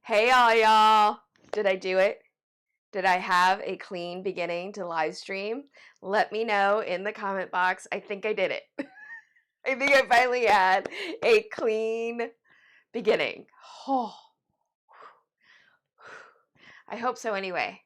Hey all y'all. Did I do it? Did I have a clean beginning to live stream? Let me know in the comment box. I think I did it. I think I finally had a clean beginning. Oh, I hope so anyway.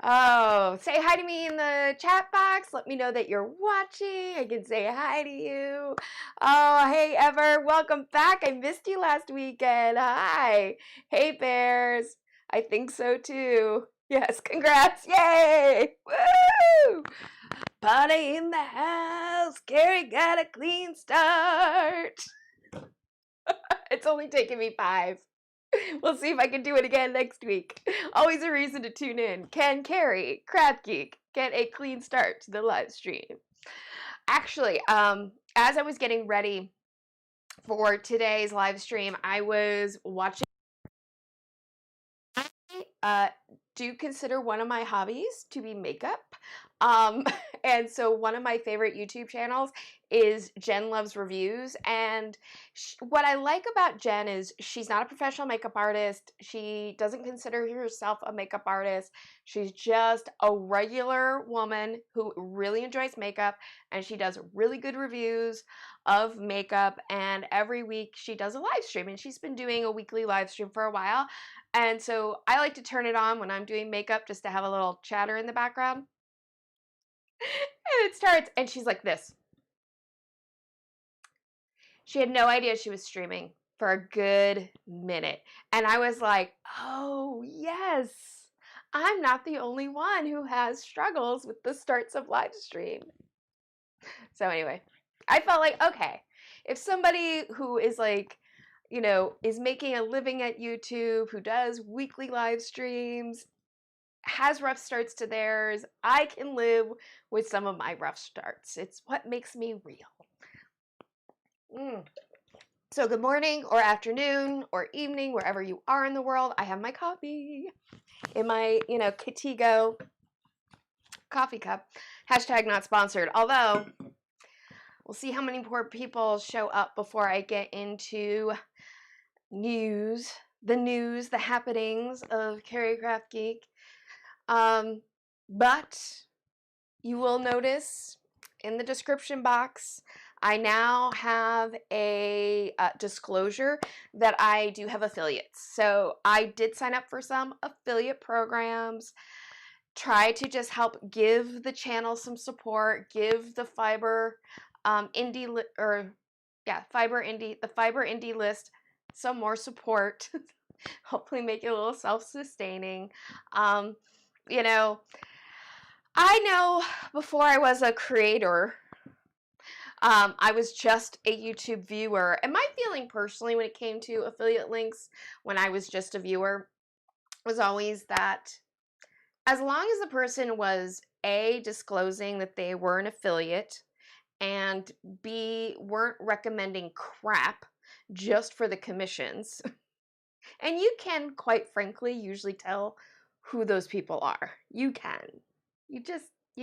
Oh, say hi to me in the chat box. Let me know that you're watching. I can say hi to you. Oh, hey Ever, welcome back. I missed you last weekend. Hi. Hey Bears. I think so too. Yes, congrats. Yay. Woo! Party in the house. Carrie got a clean start. It's only taken me 5. We'll see if I can do it again next week. Always a reason to tune in. Can Carrie, Craft Geek, get a clean start to the live stream? Actually, as I was getting ready for today's live stream, I was watching. Do consider one of my hobbies to be makeup. And so one of my favorite YouTube channels is Jen Loves Reviews. And what I like about Jen is she's not a professional makeup artist. She doesn't consider herself a makeup artist. She's just a regular woman who really enjoys makeup, and she does really good reviews of makeup. And every week she does a live stream, and she's been doing a weekly live stream for a while. And so I like to turn it on when I'm doing makeup just to have a little chatter in the background. And it starts, and she's like this. She had no idea she was streaming for a good minute. And I was like, oh, yes, I'm not the only one who has struggles with the starts of live stream. So anyway, I felt like, okay, if somebody who is like, you know, is making a living at YouTube, who does weekly live streams, has rough starts to theirs, I can live with some of my rough starts. It's what makes me real. So good morning or afternoon or evening, wherever you are in the world. I have my coffee in my, Katigo coffee cup. Hashtag not sponsored. Although, we'll see how many more people show up before I get into the happenings of Carrie Craft Geek. But you will notice in the description box, I now have a disclosure that I do have affiliates. So I did sign up for some affiliate programs, try to just help give the channel some support, give the Fiber Indy Fiber Indy List some more support. Hopefully make it a little self-sustaining. I know before I was a creator, I was just a YouTube viewer. And my feeling personally when it came to affiliate links, when I was just a viewer, was always that as long as the person was A, disclosing that they were an affiliate, and B, weren't recommending crap just for the commissions. And you can, quite frankly, usually tell who those people are. You can. You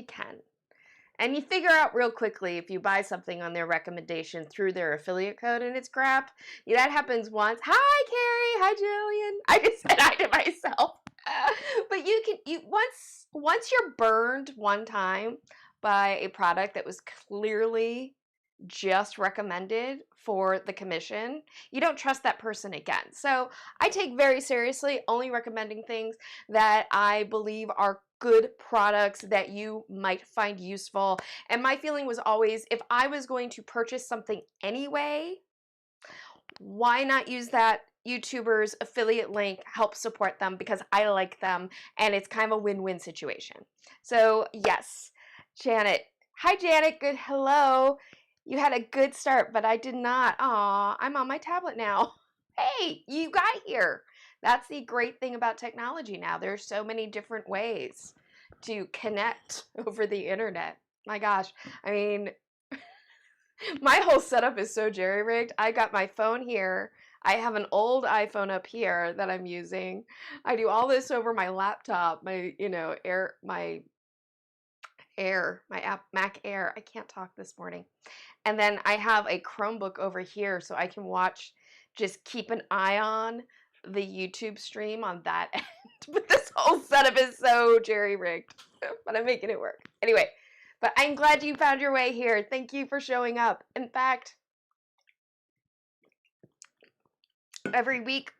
can. And you figure out real quickly if you buy something on their recommendation through their affiliate code and it's crap. That happens once. Hi, Carrie. Hi, Jillian. I just said hi to myself. But once you're burned one time by a product that was clearly just recommended for the commission, you don't trust that person again. So I take very seriously only recommending things that I believe are good products that you might find useful. And my feeling was always, if I was going to purchase something anyway, why not use that YouTuber's affiliate link, help support them because I like them, and it's kind of a win-win situation. So yes, Janet. Hi, Janet. Good hello. You had a good start, but I did not. Aw, I'm on my tablet now. Hey, you got here. That's the great thing about technology now. There's so many different ways to connect over the internet. My gosh, I mean, my whole setup is so jerry-rigged. I got my phone here. I have an old iPhone up here that I'm using. I do all this over my laptop, my Mac Air. I can't talk this morning. And then I have a Chromebook over here so I can watch, just keep an eye on the YouTube stream on that end. But this whole setup is so jerry-rigged. But I'm making it work. Anyway, but I'm glad you found your way here. Thank you for showing up. In fact, every week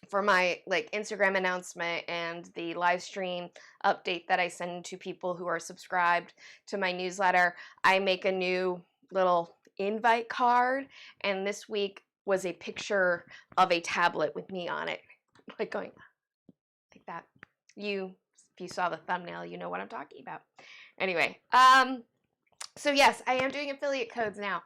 for my Instagram announcement and the live stream update that I send to people who are subscribed to my newsletter, I make a new little invite card, and this week was a picture of a tablet with me on it, like going like that. If you saw the thumbnail, you know what I'm talking about. Anyway, so yes, I am doing affiliate codes now.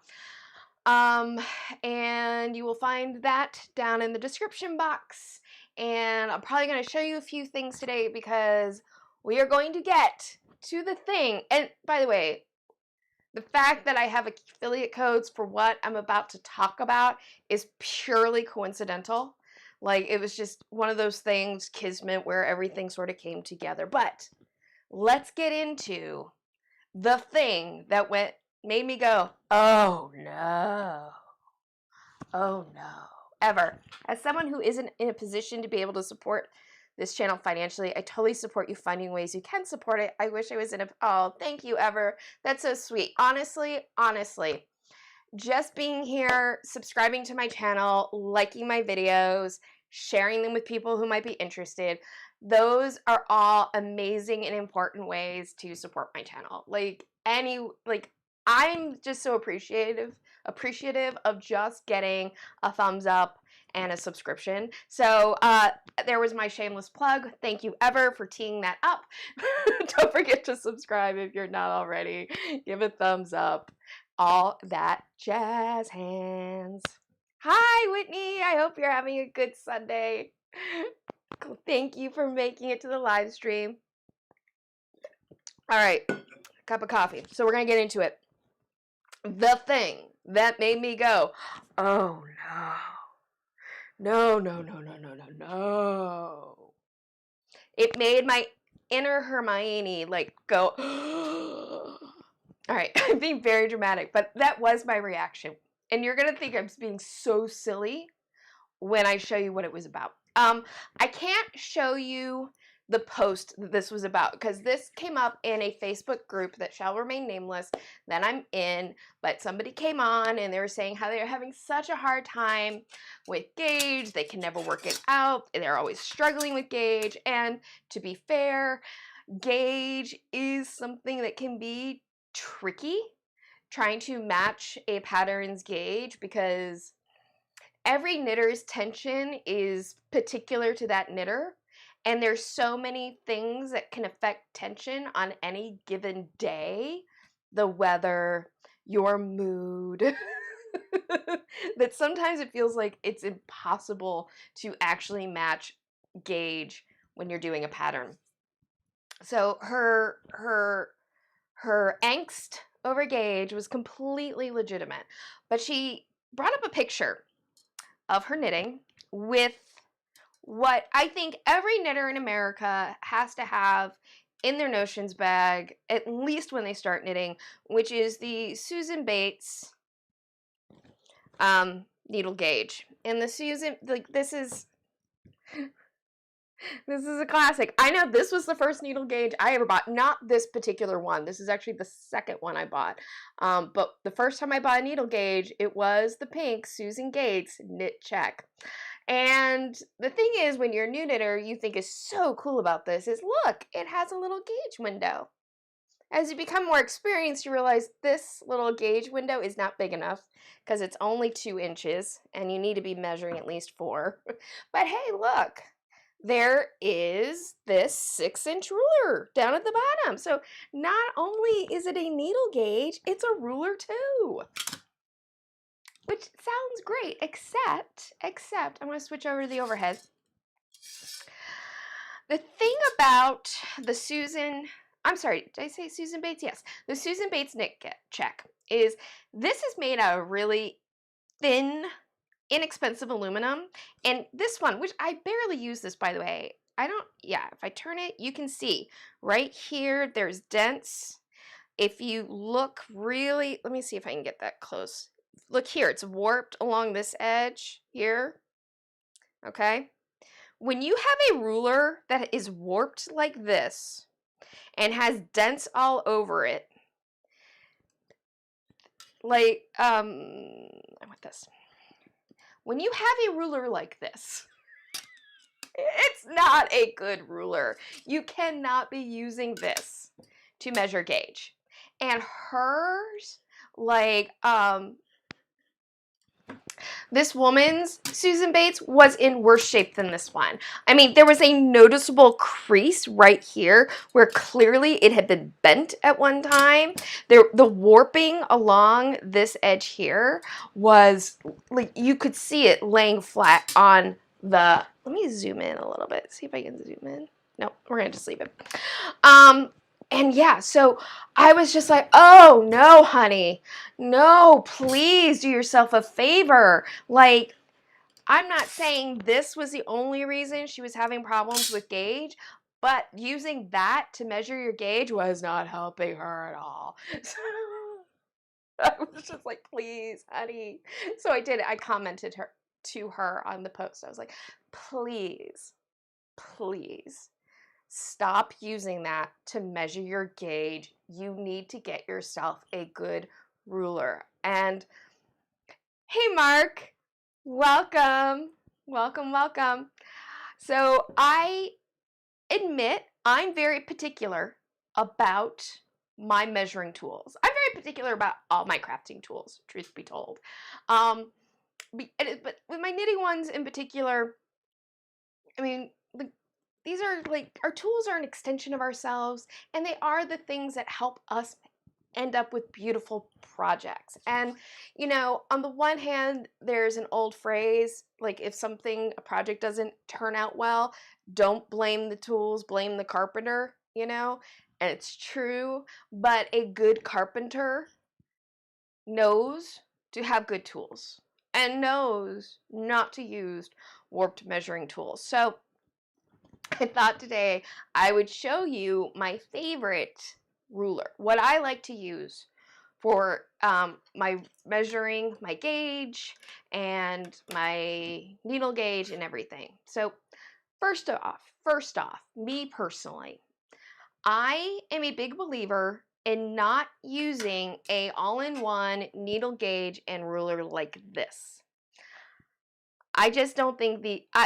And you will find that down in the description box. And I'm probably going to show you a few things today because we are going to get to the thing. And by the way, the fact that I have affiliate codes for what I'm about to talk about is purely coincidental. Like, it was just one of those things, kismet, where everything sort of came together. But let's get into the thing that made me go, oh no, oh no, ever. As someone who isn't in a position to be able to support this channel financially, I totally support you finding ways you can support it. I wish I was in a, oh, thank you, Ever. That's so sweet. Honestly, just being here, subscribing to my channel, liking my videos, sharing them with people who might be interested, those are all amazing and important ways to support my channel. I'm just so appreciative of just getting a thumbs up and a subscription. So there was my shameless plug. Thank you, Ever, for teeing that up. Don't forget to subscribe if you're not already. Give a thumbs up. All that jazz hands. Hi, Whitney. I hope you're having a good Sunday. Thank you for making it to the live stream. All right, cup of coffee. So we're going to get into it. The thing that made me go, oh no. No. It made my inner Hermione go, all right, I'm being very dramatic, but that was my reaction. And you're going to think I'm being so silly when I show you what it was about. I can't show you the post that this was about because this came up in a Facebook group that shall remain nameless that I'm in, but somebody came on and they were saying how they're having such a hard time with Gauge. They can never work it out. They're always struggling with Gauge. And to be fair, Gauge is something that can be tricky, trying to match a pattern's gauge, because every knitter's tension is particular to that knitter, and there's so many things that can affect tension on any given day, the weather, your mood, that sometimes it feels like it's impossible to actually match gauge when you're doing a pattern. So her angst over Gauge was completely legitimate, but she brought up a picture of her knitting with what I think every knitter in America has to have in their notions bag, at least when they start knitting, which is the Susan Bates needle gauge. And the Susan, this is a classic. I know this was the first needle gauge I ever bought. Not this particular one. This is actually the second one I bought. But the first time I bought a needle gauge, it was the pink Susan Gates Knit Check. And the thing is, when you're a new knitter, you think is so cool about this is, look, it has a little gauge window. As you become more experienced, you realize this little gauge window is not big enough because it's only 2 inches and you need to be measuring at least 4. But hey, look. There is this 6-inch ruler down at the bottom. So not only is it a needle gauge, it's a ruler too. Which sounds great, except I'm going to switch over to the overhead. The thing about the I'm sorry, did I say Susan Bates? Yes. The Susan Bates Knit Check is this is made out of really thin, inexpensive aluminum, and this one, which I barely use this, by the way, if I turn it, you can see right here there's dents. If you look really, let me see if I can get that close. Look here, it's warped along this edge here. okay? When you have a ruler that is warped like this and has dents all over it, like, I want this. When you have a ruler like this, it's not a good ruler. You cannot be using this to measure gauge. And hers, like, this woman's Susan Bates was in worse shape than this one. I mean, there was a noticeable crease right here where clearly it had been bent at one time. The warping along this edge here was, like, you could see it laying flat on the, let me zoom in a little bit, see if I can zoom in. No, we're gonna just leave it. And yeah, so I was just like, oh no, honey, no, please do yourself a favor. Like, I'm not saying this was the only reason she was having problems with gauge, but using that to measure your gauge was not helping her at all. So I was just like, please, honey. So I did it. I commented to her on the post. I was like, please, please stop using that to measure your gauge. You need to get yourself a good ruler. And hey, Mark, welcome, welcome, welcome. So I admit I'm very particular about my measuring tools. I'm very particular about all my crafting tools, truth be told. But with my knitting ones in particular, I mean, these are like, our tools are an extension of ourselves, and they are the things that help us end up with beautiful projects. And, you know, on the one hand, there's an old phrase, like, if a project doesn't turn out well, don't blame the tools, blame the carpenter, you know? And it's true, but a good carpenter knows to have good tools and knows not to use warped measuring tools. So I thought today I would show you my favorite ruler, what I like to use for my measuring my gauge and my needle gauge and everything. So first off, me personally, I am a big believer in not using a all-in-one needle gauge and ruler like this. I just don't think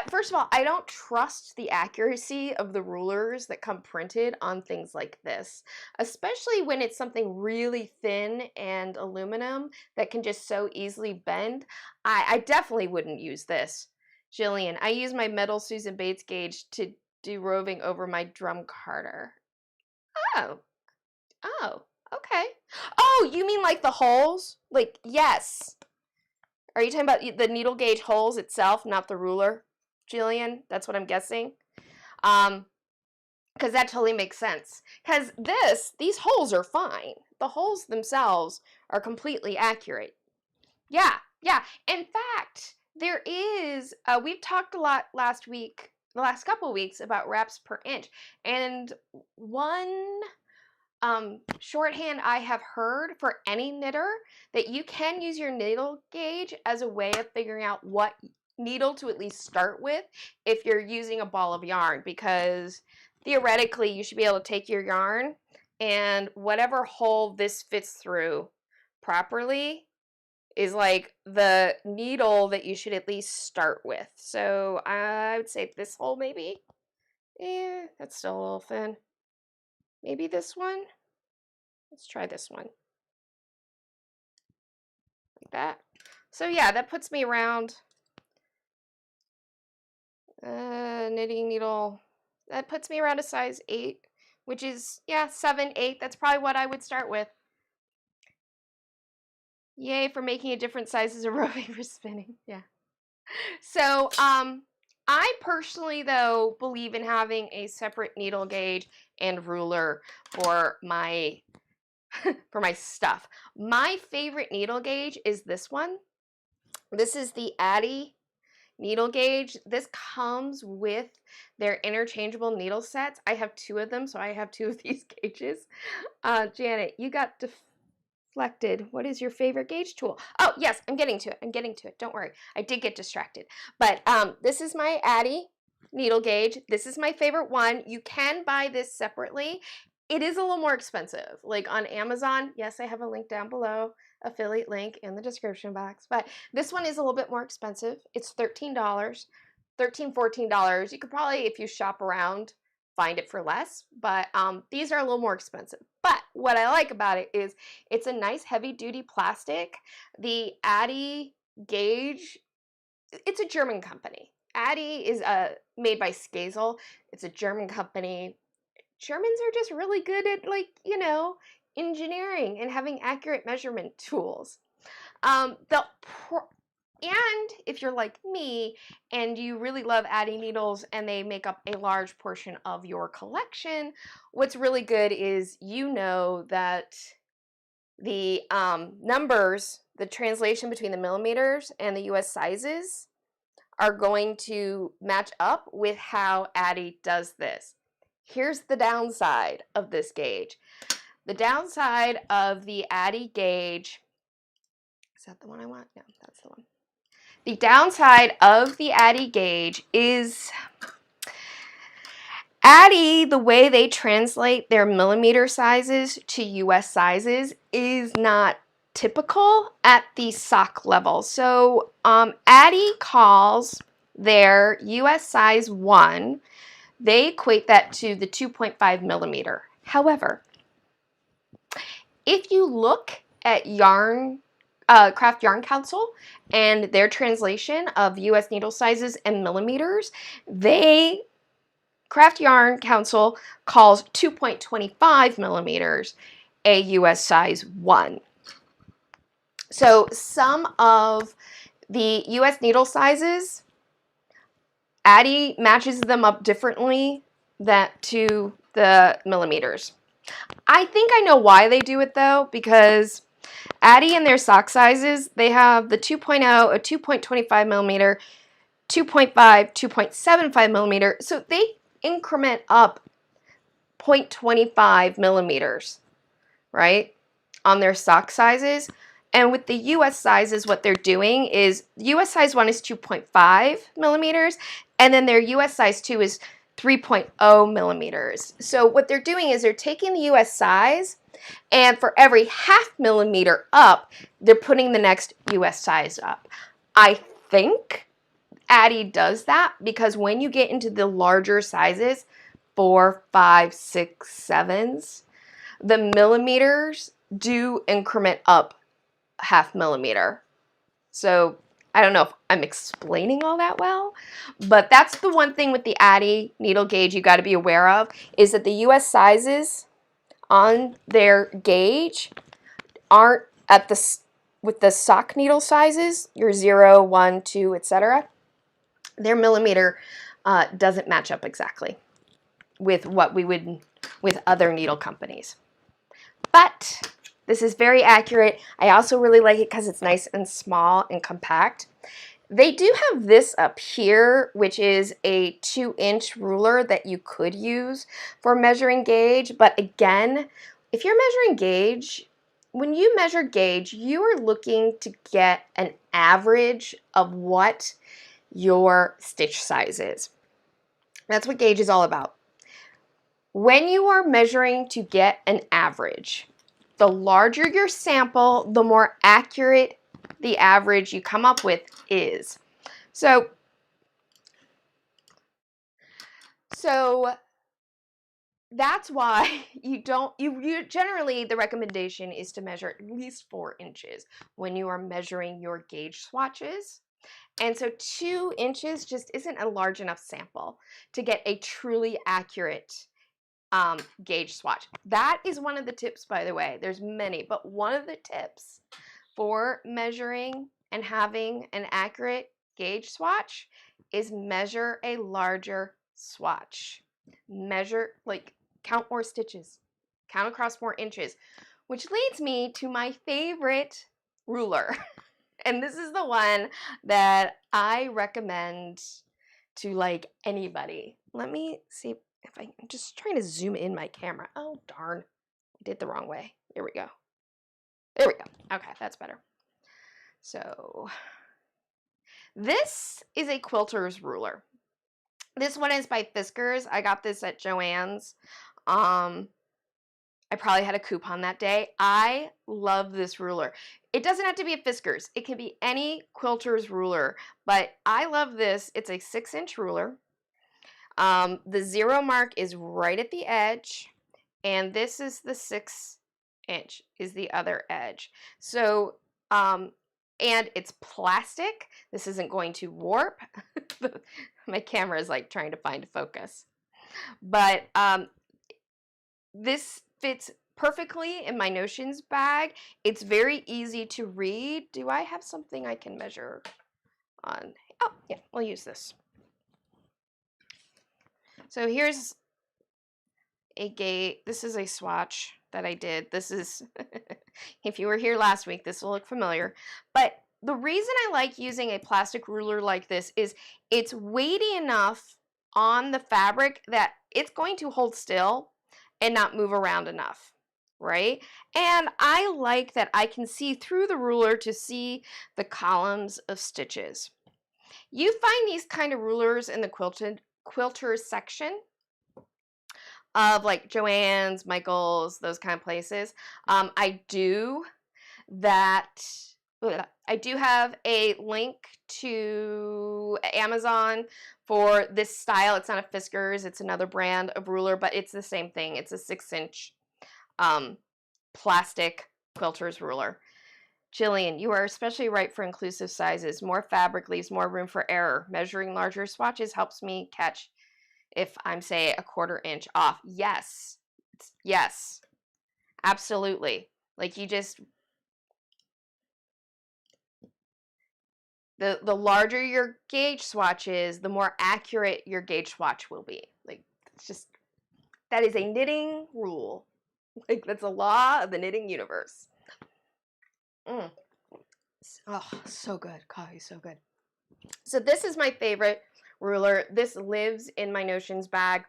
first of all, I don't trust the accuracy of the rulers that come printed on things like this, especially when it's something really thin and aluminum that can just so easily bend. I definitely wouldn't use this. Jillian, I use my metal Susan Bates gauge to do roving over my drum carder. Oh, oh, okay. Oh, you mean like the holes? Like, yes. Are you talking about the needle gauge holes itself, not the ruler, Jillian? That's what I'm guessing. Because that totally makes sense. Because these holes are fine. The holes themselves are completely accurate. Yeah, yeah. In fact, there is, we've talked a lot the last couple of weeks about reps per inch. And one shorthand I have heard for any knitter, that you can use your needle gauge as a way of figuring out what needle to at least start with if you're using a ball of yarn, because theoretically you should be able to take your yarn and whatever hole this fits through properly is like the needle that you should at least start with. So I would say this hole maybe. Yeah, that's still a little thin. Maybe this one. Let's try this one. Like that. So yeah, that puts me around knitting needle. That puts me around a size 8, which is, yeah, 7, 8. That's probably what I would start with. Yay for making a different sizes of roving for spinning. Yeah. So I personally, though, believe in having a separate needle gauge and ruler for my for my stuff. My favorite needle gauge is this one. This is the Addi needle gauge. This comes with their interchangeable needle sets. I have 2 of them, so I have 2 of these gauges. Janet, you got Deflected. What is your favorite gauge tool? Oh, yes, I'm getting to it. I'm getting to it. Don't worry. I did get distracted. But this is my Addi needle gauge. This is my favorite one. You can buy this separately. It is a little more expensive. Like on Amazon, yes, I have a link down below, affiliate link in the description box. But this one is a little bit more expensive. It's $13, $13, $14. You could probably, if you shop around, find it for less, but these are a little more expensive. But what I like about it is it's a nice heavy duty plastic. The Addi Gauge, it's a German company. Addi is made by Skazel. It's a German company. Germans are just really good at, like, you know, engineering and having accurate measurement tools. And if you're like me and you really love Addi needles and they make up a large portion of your collection, what's really good is you know that the numbers, the translation between the millimeters and the US sizes are going to match up with how Addi does this. Here's the downside of this gauge. The downside of the Addi gauge, is that the one I want? No, that's the one. The downside of the Addi gauge is Addi, the way they translate their millimeter sizes to US sizes is not typical at the sock level. So Addi calls their US size 1, they equate that to the 2.5 millimeter. However, if you look at Craft Yarn Council and their translation of US needle sizes and millimeters, Craft Yarn Council calls 2.25 millimeters a US size 1. So some of the US needle sizes, Addi matches them up differently to the millimeters. I think I know why they do it though, because Addi and their sock sizes, they have the 2.0, a 2.25 millimeter, 2.5, 2.75 millimeter. So they increment up 0.25 millimeters, right, on their sock sizes. And with the US sizes, what they're doing is US size 1 is 2.5 millimeters, and then their US size 2 is 3.0 millimeters. So what they're doing is they're taking the US size, and for every half millimeter up, they're putting the next US size up. I think Addi does that because when you get into the larger sizes, 4, 5, 6, 7s, the millimeters do increment up half millimeter. So I don't know if I'm explaining all that well, but that's the one thing with the Addi needle gauge you got to be aware of, is that the US sizes on their gauge aren't at with the sock needle sizes, your 0, 1, 2, etc. Their millimeter doesn't match up exactly with what we would with other needle companies. But this is very accurate. I also really like it because it's nice and small and compact. They do have this up here, which is a 2-inch ruler that you could use for measuring gauge. But again, if you're measuring gauge, when you measure gauge, you are looking to get an average of what your stitch size is. That's what gauge is all about. When you are measuring to get an average, the larger your sample, the more accurate the average you come up with is. So that's why you generally, the recommendation is to measure at least 4 inches when you are measuring your gauge swatches. And so 2 inches just isn't a large enough sample to get a truly accurate gauge swatch. That is one of the tips, by the way. There's many, but one of the tips for measuring and having an accurate gauge swatch is measure a larger swatch. Measure, like, count more stitches, count across more inches, which leads me to my favorite ruler. And this is the one that I recommend to, like, anybody. Let me see if I'm just trying to zoom in my camera. Oh, darn. I did the wrong way. Here we go. There we go. Okay, that's better. So this is a quilter's ruler. This one is by Fiskars. I got this at Joann's. I probably had a coupon that day. I love this ruler. It doesn't have to be a Fiskars. It can be any quilter's ruler, but I love this. It's a 6-inch ruler. The 0 mark is right at the edge, and this is the 6-inch is the other edge. So, and it's plastic. This isn't going to warp. My camera is like trying to find focus. But this fits perfectly in my notions bag. It's very easy to read. Do I have something I can measure on? Oh, yeah, we'll use this. So here's a gate. This is a swatch that I did. This is, if you were here last week, this will look familiar. But the reason I like using a plastic ruler like this is it's weighty enough on the fabric that it's going to hold still and not move around enough, right? And I like that I can see through the ruler to see the columns of stitches. You find these kind of rulers in the quilters section of like Joann's, Michael's, those kind of places. I do have a link to Amazon for this style. It's not a Fiskars, it's another brand of ruler, but it's the same thing. It's a 6-inch plastic quilter's ruler. Jillian, you are especially right for inclusive sizes. More fabric leaves more room for error. Measuring larger swatches helps me catch if I'm, say, a 1/4 inch off. Yes. Yes. Absolutely. Like you just... The larger your gauge swatch is, the more accurate your gauge swatch will be. Like, it's just... That is a knitting rule. Like, that's a law of the knitting universe. Oh, so good. Coffee, so good. So this is my favorite ruler. This lives in my notions bag.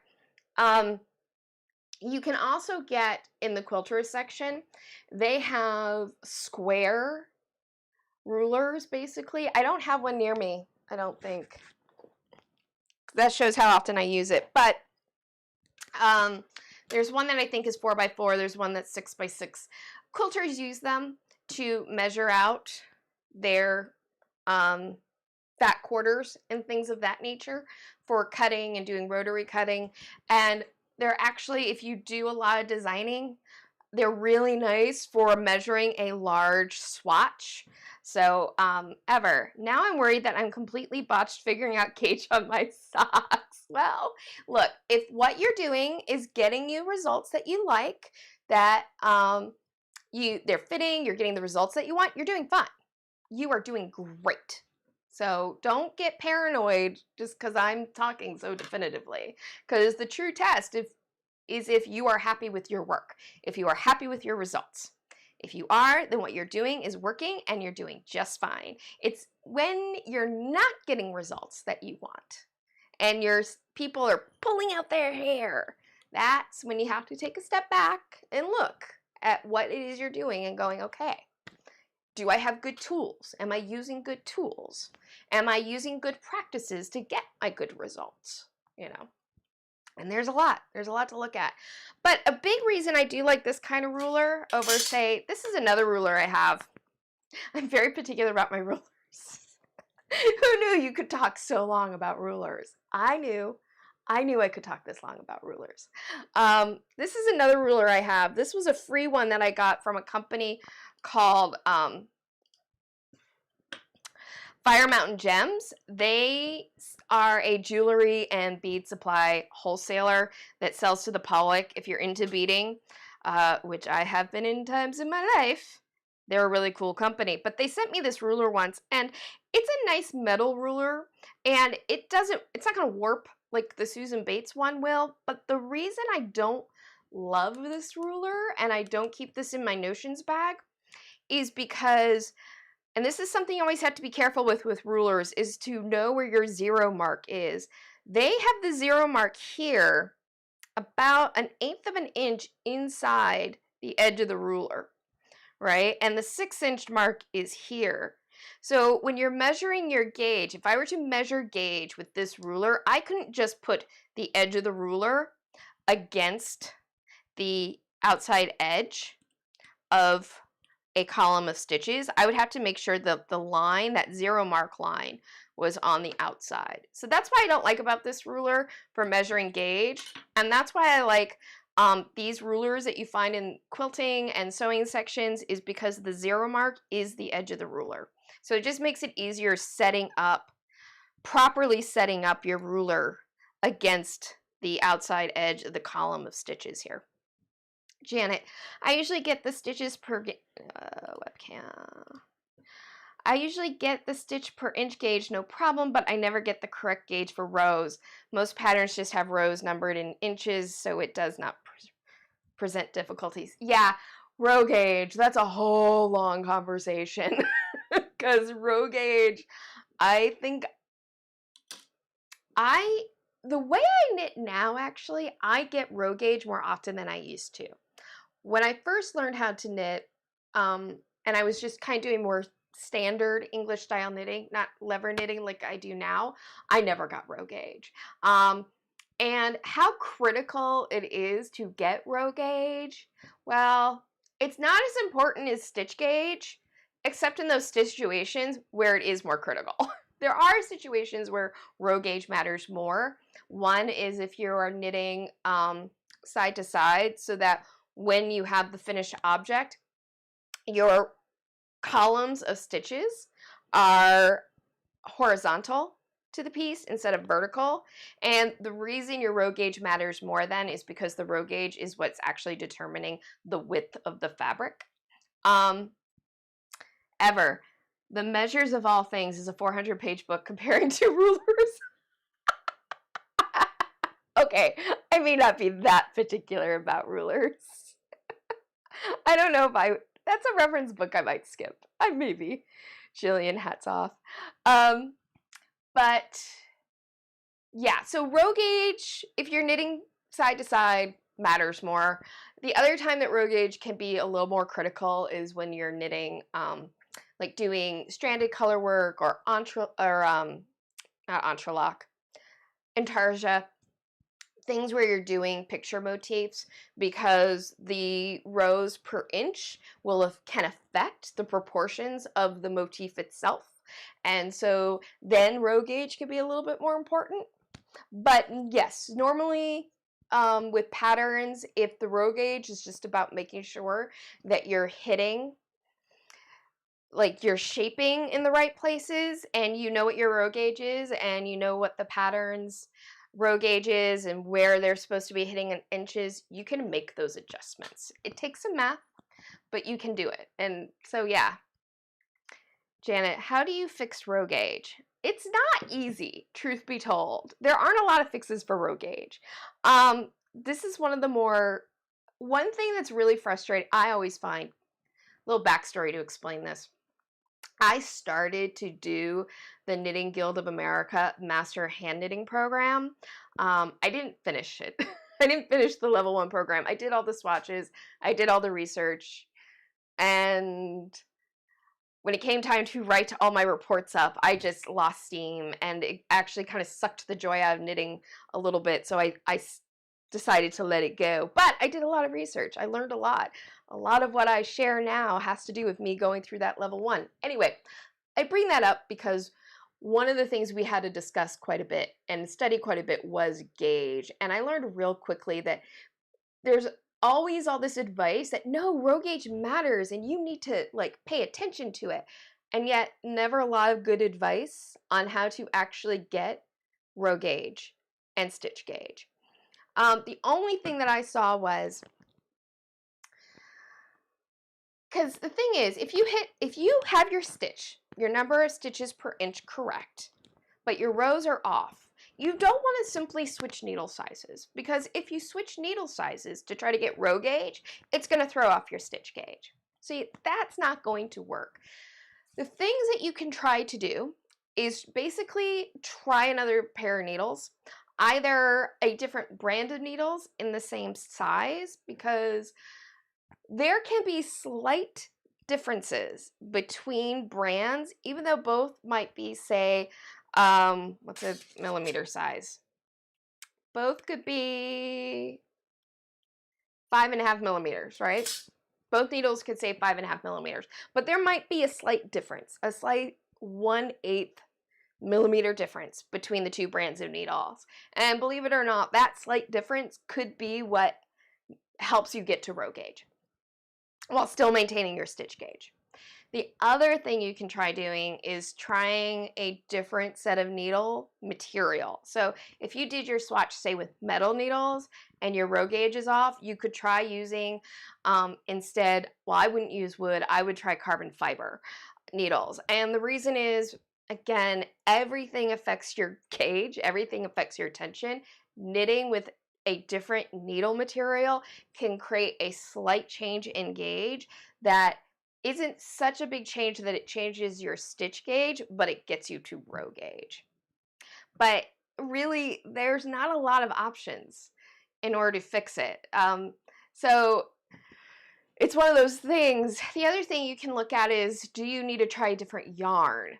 You can also get in the quilters section, they have square rulers basically. I don't have one near me, I don't think. That shows how often I use it. But there's one that I think is 4x4. There's one that's 6x6. Quilters use them to measure out their fat quarters and things of that nature for cutting and doing rotary cutting. And they're actually, if you do a lot of designing, they're really nice for measuring a large swatch. So now I'm worried that I'm completely botched figuring out gauge on my socks. Well, look, if what you're doing is getting you results that you like, that they're fitting, you're getting the results that you want, you're doing fine. You are doing great. So don't get paranoid just because I'm talking so definitively. Because the true test is if you are happy with your work, if you are happy with your results. If you are, then what you're doing is working and you're doing just fine. It's when you're not getting results that you want and your people are pulling out their hair, that's when you have to take a step back and look at what it is you're doing and going, okay, do I have good tools? Am I using good tools? Am I using good practices to get my good results? You know, and there's a lot to look at. But a big reason I do like this kind of ruler over, say, this is another ruler I have. I'm very particular about my rulers. Who knew you could talk so long about rulers? I knew I could talk this long about rulers. This is another ruler I have. This was a free one that I got from a company called Fire Mountain Gems. They are a jewelry and bead supply wholesaler that sells to the public. If you're into beading, which I have been in times in my life, they're a really cool company. But they sent me this ruler once, and it's a nice metal ruler, and it's not going to warp like the Susan Bates one will. But the reason I don't love this ruler and I don't keep this in my notions bag is because, and this is something you always have to be careful with rulers, is to know where your 0 mark is. They have the 0 mark here about 1/8 of an inch inside the edge of the ruler, right? And the 6-inch mark is here. So when you're measuring your gauge, if I were to measure gauge with this ruler, I couldn't just put the edge of the ruler against the outside edge of a column of stitches. I would have to make sure that the line, that 0 mark line, was on the outside. So that's why I don't like about this ruler for measuring gauge, and that's why I like these rulers that you find in quilting and sewing sections, is because the 0 mark is the edge of the ruler. So it just makes it easier properly setting up your ruler against the outside edge of the column of stitches here. Janet, I usually get the stitches per webcam. I usually get the stitch per inch gauge, no problem, but I never get the correct gauge for rows. Most patterns just have rows numbered in inches, so it does not present difficulties. Yeah, row gauge, that's a whole long conversation. Because row gauge, I think the way I knit now, actually, I get row gauge more often than I used to. When I first learned how to knit, and I was just kind of doing more standard English style knitting, not lever knitting like I do now, I never got row gauge. And how critical it is to get row gauge, well, it's not as important as stitch gauge, except in those situations where it is more critical. There are situations where row gauge matters more. One is if you are knitting side to side, so that when you have the finished object, your columns of stitches are horizontal to the piece instead of vertical. And the reason your row gauge matters more then is because the row gauge is what's actually determining the width of the fabric. The Measures of All Things is a 400-page book comparing two rulers. Okay, I may not be that particular about rulers. I don't know if that's a reference book I might skip. Maybe. Jillian, hats off. But yeah, so row gauge, if you're knitting side to side, matters more. The other time that row gauge can be a little more critical is when you're knitting, like doing stranded color work or not entrelac, intarsia, things where you're doing picture motifs, because the rows per inch can affect the proportions of the motif itself. And so then row gauge can be a little bit more important. But yes, normally with patterns, if the row gauge is just about making sure that you're hitting, like you're shaping in the right places, and you know what your row gauge is, and you know what the pattern's row gauge is and where they're supposed to be hitting in inches, you can make those adjustments. It takes some math, but you can do it. And so yeah. Janet, how do you fix row gauge? It's not easy, truth be told. There aren't a lot of fixes for row gauge. This is one thing that's really frustrating, I always find. Little backstory to explain this. I started to do the Knitting Guild of America Master Hand Knitting Program. I didn't finish it. I didn't finish the level 1 program. I did all the swatches. I did all the research. And when it came time to write all my reports up, I just lost steam, and it actually kind of sucked the joy out of knitting a little bit. So I decided to let it go. But I did a lot of research. I learned a lot. A lot of what I share now has to do with me going through that level 1. Anyway, I bring that up because one of the things we had to discuss quite a bit and study quite a bit was gauge. And I learned real quickly that there's always all this advice that no, row gauge matters and you need to like pay attention to it. And yet never a lot of good advice on how to actually get row gauge and stitch gauge. The only thing that I saw was, because the thing is, if you have your number of stitches per inch correct, but your rows are off, you don't want to simply switch needle sizes, because if you switch needle sizes to try to get row gauge, it's going to throw off your stitch gauge. See, that's not going to work. The things that you can try to do is basically try another pair of needles, either a different brand of needles in the same size, because there can be slight differences between brands, even though both might be, say, what's a millimeter size? Both could be 5.5 millimeters, right? Both needles could say 5.5 millimeters, but there might be a slight difference, a slight 1/8 millimeter difference between the two brands of needles. And believe it or not, that slight difference could be what helps you get to row gauge while still maintaining your stitch gauge. The other thing you can try doing is trying a different set of needle material. So if you did your swatch, say, with metal needles and your row gauge is off, you could try using instead, well, I wouldn't use wood, I would try carbon fiber needles. And the reason is, again, everything affects your gauge, everything affects your tension. Knitting with a different needle material can create a slight change in gauge that isn't such a big change that it changes your stitch gauge, but it gets you to row gauge. But really, there's not a lot of options in order to fix it. So it's one of those things. The other thing you can look at is, do you need to try a different yarn?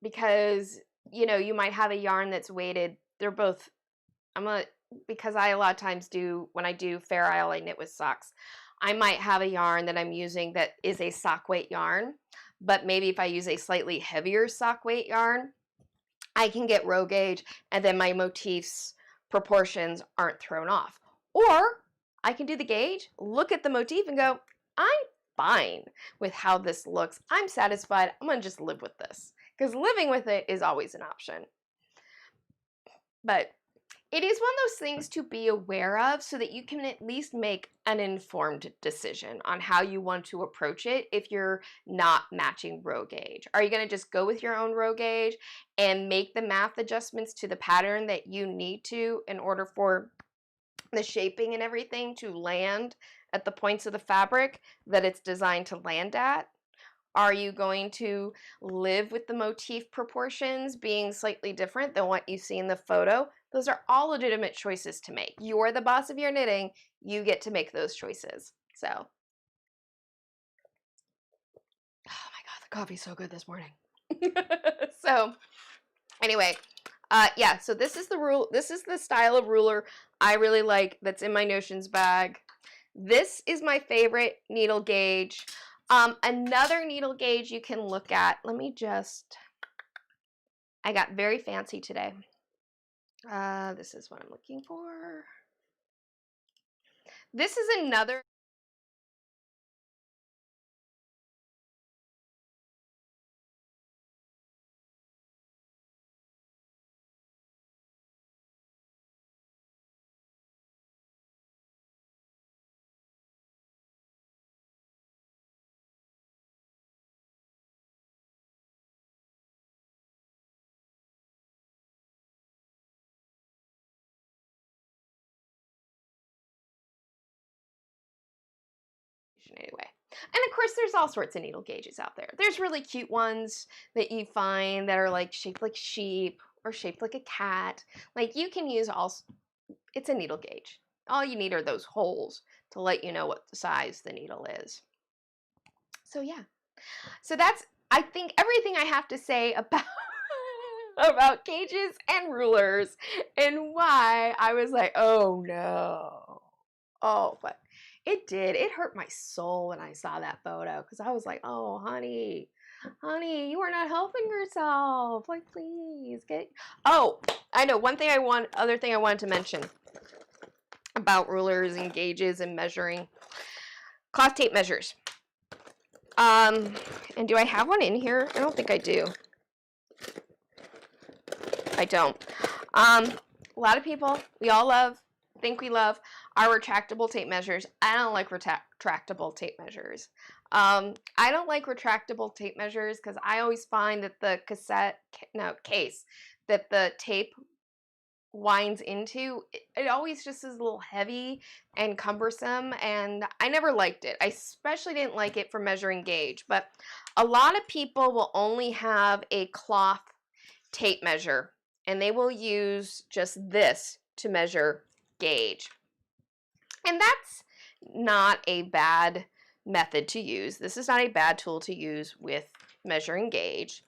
Because, you know, you might have a yarn that's weighted. They're both, because I a lot of times do, when I do Fair Isle, I knit with socks. I might have a yarn that I'm using that is a sock weight yarn, but maybe if I use a slightly heavier sock weight yarn, I can get row gauge and then my motif's proportions aren't thrown off. Or I can do the gauge, look at the motif and go, I'm fine with how this looks. I'm satisfied. I'm going to just live with this, because living with it is always an option. But it is one of those things to be aware of so that you can at least make an informed decision on how you want to approach it if you're not matching row gauge. Are you going to just go with your own row gauge and make the math adjustments to the pattern that you need to in order for the shaping and everything to land at the points of the fabric that it's designed to land at? Are you going to live with the motif proportions being slightly different than what you see in the photo? Those are all legitimate choices to make. You're the boss of your knitting. You get to make those choices. So, oh my God, the coffee's so good this morning. So, anyway, yeah, so this is the rule. This is the style of ruler I really like that's in my notions bag. This is my favorite needle gauge. Another needle gauge you can look at, I got very fancy today. This is what I'm looking for. This is another anyway. And of course, there's all sorts of needle gauges out there. There's really cute ones that you find that are like shaped like sheep or shaped like a cat. Like, you can use it's a needle gauge. All you need are those holes to let you know what the size the needle is. So yeah. So that's, I think, everything I have to say about about gauges and rulers and why I was like, oh no. Oh, but it hurt my soul when I saw that photo, because I was like, oh, honey, you are not helping yourself. Like, please get. Oh, I know other thing I wanted to mention about rulers and gauges and measuring. Cloth tape measures. And do I have one in here? I don't think I do. I don't. A lot of people, we all think we love our retractable tape measures. I don't like retractable tape measures. I don't like retractable tape measures because I always find that the case that the tape winds into, it always just is a little heavy and cumbersome, and I never liked it. I especially didn't like it for measuring gauge, but a lot of people will only have a cloth tape measure, and they will use just this to measure gauge. And that's not a bad method to use. This is not a bad tool to use with measuring gauge.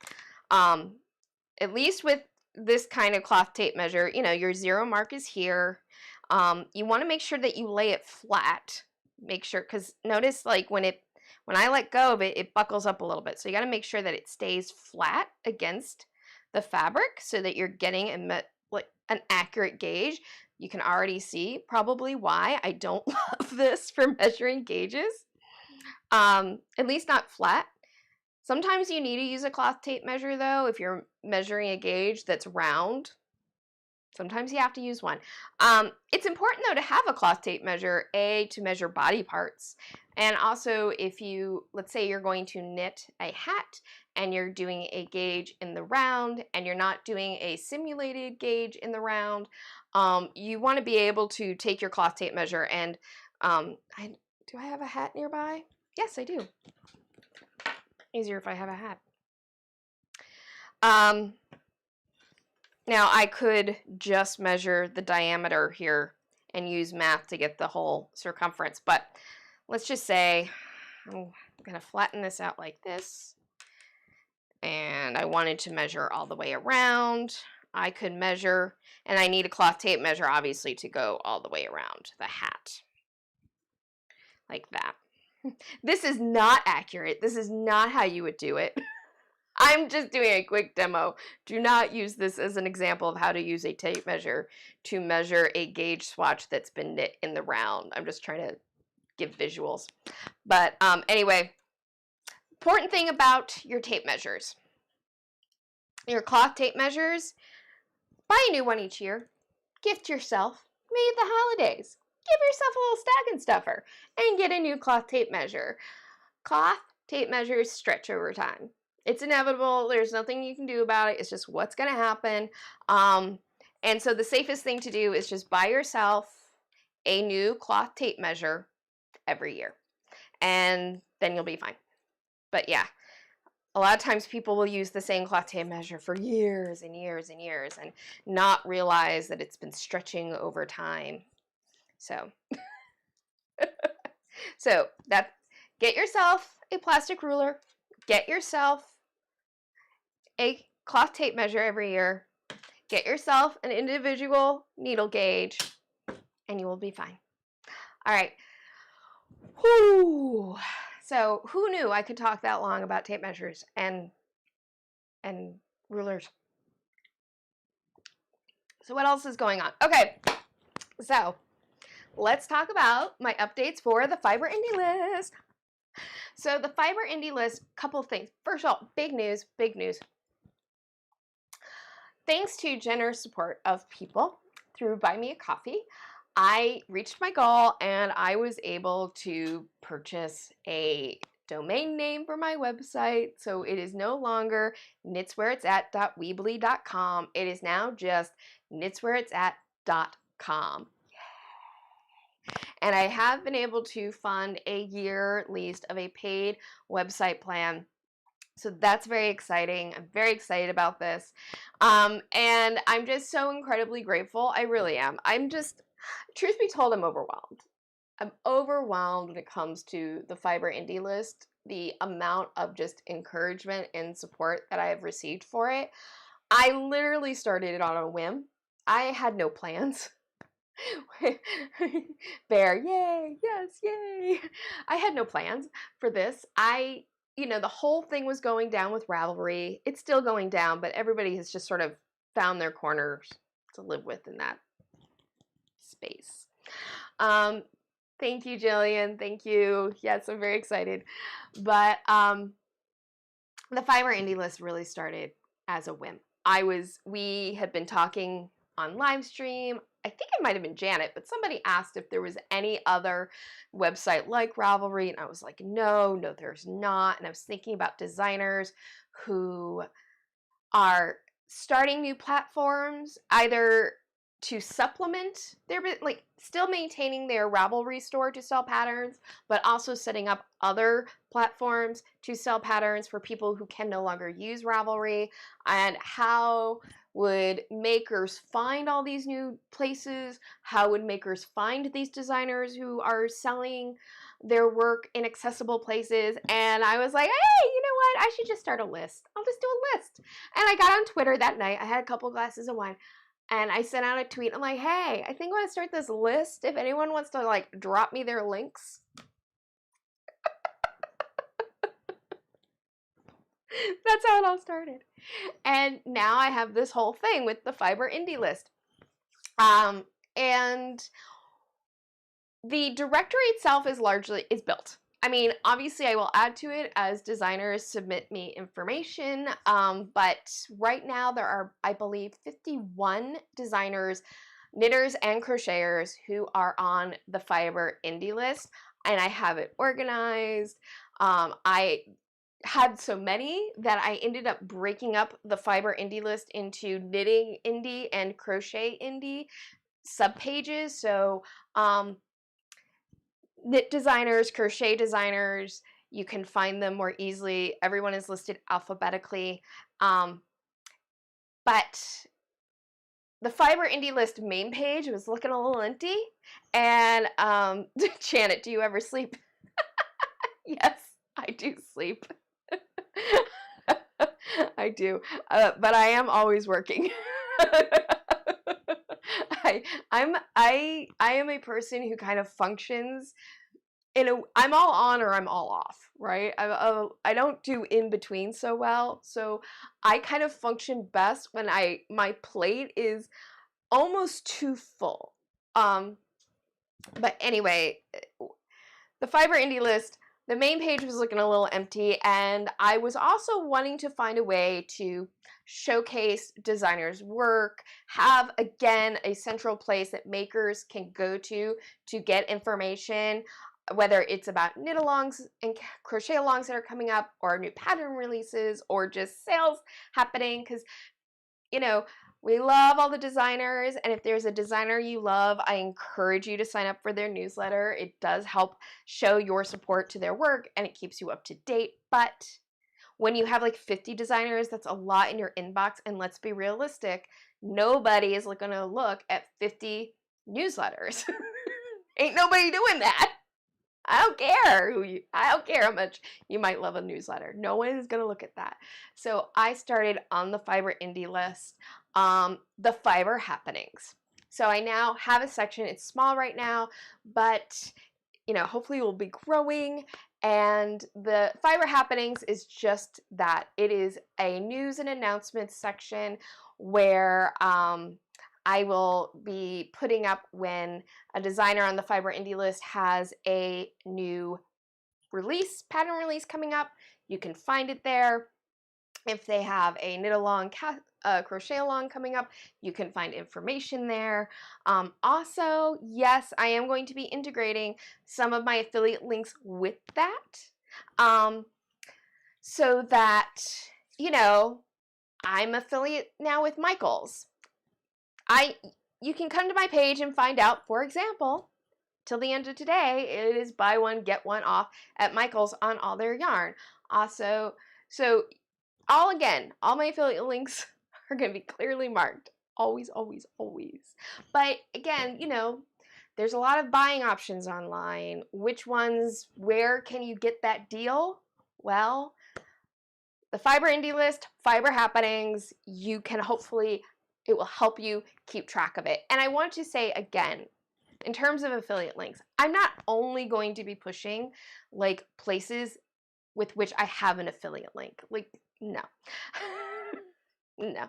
At least with this kind of cloth tape measure, you know, your zero mark is here. You want to make sure that you lay it flat. Make sure, because notice like when I let go of it, it buckles up a little bit. So you got to make sure that it stays flat against the fabric so that you're getting an accurate gauge. You can already see probably why I don't love this for measuring gauges. At least not flat. Sometimes you need to use a cloth tape measure though if you're measuring a gauge that's round. Sometimes you have to use one. It's important though to have a cloth tape measure, to measure body parts. And also if you, let's say you're going to knit a hat and you're doing a gauge in the round and you're not doing a simulated gauge in the round, you want to be able to take your cloth tape measure and, do I have a hat nearby? Yes, I do. Easier if I have a hat. Now I could just measure the diameter here and use math to get the whole circumference, but let's just say I'm gonna flatten this out like this, and I wanted to measure all the way around. I could measure, and I need a cloth tape measure obviously to go all the way around the hat, like that. This is not accurate. This is not how you would do it. I'm just doing a quick demo. Do not use this as an example of how to use a tape measure to measure a gauge swatch that's been knit in the round. I'm just trying to give visuals. But anyway, important thing about your tape measures. Your cloth tape measures, buy a new one each year. Gift yourself. Maybe the holidays. Give yourself a little stocking stuffer and get a new cloth tape measure. Cloth tape measures stretch over time. It's inevitable. There's nothing you can do about it. It's just what's going to happen. And so the safest thing to do is just buy yourself a new cloth tape measure every year. And then you'll be fine. But yeah, a lot of times people will use the same cloth tape measure for years and years and years and not realize that it's been stretching over time. So, get yourself a plastic ruler. Get yourself a cloth tape measure every year. Get yourself an individual needle gauge, and you will be fine. All right. Whew. So who knew I could talk that long about tape measures and rulers? So what else is going on? Okay. So let's talk about my updates for the Fiber Indy List. So the Fiber Indy List, couple of things. First of all, big news, big news. Thanks to generous support of people through Buy Me a Coffee, I reached my goal and I was able to purchase a domain name for my website. So it is no longer knitswhereitsat.weebly.com. It is now just knitswhereitsat.com. And I have been able to fund a year at least of a paid website plan. So that's very exciting. I'm very excited about this. And I'm just so incredibly grateful. I really am. I'm just, truth be told, I'm overwhelmed. I'm overwhelmed when it comes to the Fiber Indy List, the amount of just encouragement and support that I have received for it. I literally started it on a whim. I had no plans. Bear, yay, yes, yay. I had no plans for this. You know, the whole thing was going down with Ravelry. It's still going down, but everybody has just sort of found their corners to live with in that space. Thank you, Jillian. Thank you. Yes, I'm very excited. But the Fiber Indy List really started as a whim. We had been talking on live stream. I think it might have been Janet, but somebody asked if there was any other website like Ravelry, and I was like, no, there's not. And I was thinking about designers who are starting new platforms, either to supplement their, like, still maintaining their Ravelry store to sell patterns, but also setting up other platforms to sell patterns for people who can no longer use Ravelry. And how would makers find all these new places? How would makers find these designers who are selling their work in accessible places. And I was like, hey, you know what? I should just start a list. I'll just do a list. And I got on Twitter that night. I had a couple glasses of wine. And I sent out a tweet. I'm like, hey, I think I want to start this list. If anyone wants to like drop me their links. That's how it all started. And now I have this whole thing with the Fiber Indy List. And the directory itself is built. I mean, obviously I will add to it as designers submit me information, but right now there are, I believe, 51 designers, knitters, and crocheters who are on the Fiber Indy List, and I have it organized. I had so many that I ended up breaking up the Fiber Indy List into knitting indie and crochet indie subpages. So knit designers, crochet designers, you can find them more easily. Everyone is listed alphabetically. But the Fiber Indy List main page was looking a little empty. And Janet, do you ever sleep? Yes, I do sleep. I do, but I am always working. I am a person who kind of functions I'm all on or I'm all off, right? I don't do in between so well, so I kind of function best when my plate is almost too full. But anyway, the Fiber Indy List, the main page was looking a little empty, and I was also wanting to find a way to showcase designers' work, have, again, a central place that makers can go to get information, whether it's about knit-alongs and crochet-alongs that are coming up, or new pattern releases, or just sales happening, because, you know, we love all the designers, and if there's a designer you love, I encourage you to sign up for their newsletter. It does help show your support to their work, and it keeps you up to date. But when you have like 50 designers, that's a lot in your inbox, and let's be realistic, nobody is going to look at 50 newsletters. Ain't nobody doing that. I don't care I don't care how much you might love a newsletter. No one is going to look at that. So I started on the Fiber Indy List, the Fiber Happenings. So I now have a section. It's small right now, but hopefully it will be growing. And the Fiber Happenings is just that. It is a news and announcements section where I will be putting up when a designer on the Fiber Indy List has a new pattern release coming up. You can find it there. If they have a knit-along, crochet-along coming up, you can find information there. Also, yes, I am going to be integrating some of my affiliate links with that, so that, I'm affiliate now with Michaels. You can come to my page and find out, for example, till the end of today, it is buy one, get one off at Michaels on all their yarn. Also, so all my affiliate links are going to be clearly marked. Always, always, always. But again, there's a lot of buying options online. Which ones, where can you get that deal? Well, the Fiber Indy List, Fiber Happenings, you can hopefully, it will help you keep track of it. And I want to say again, in terms of affiliate links, I'm not only going to be pushing like places with which I have an affiliate link. Like, no. No.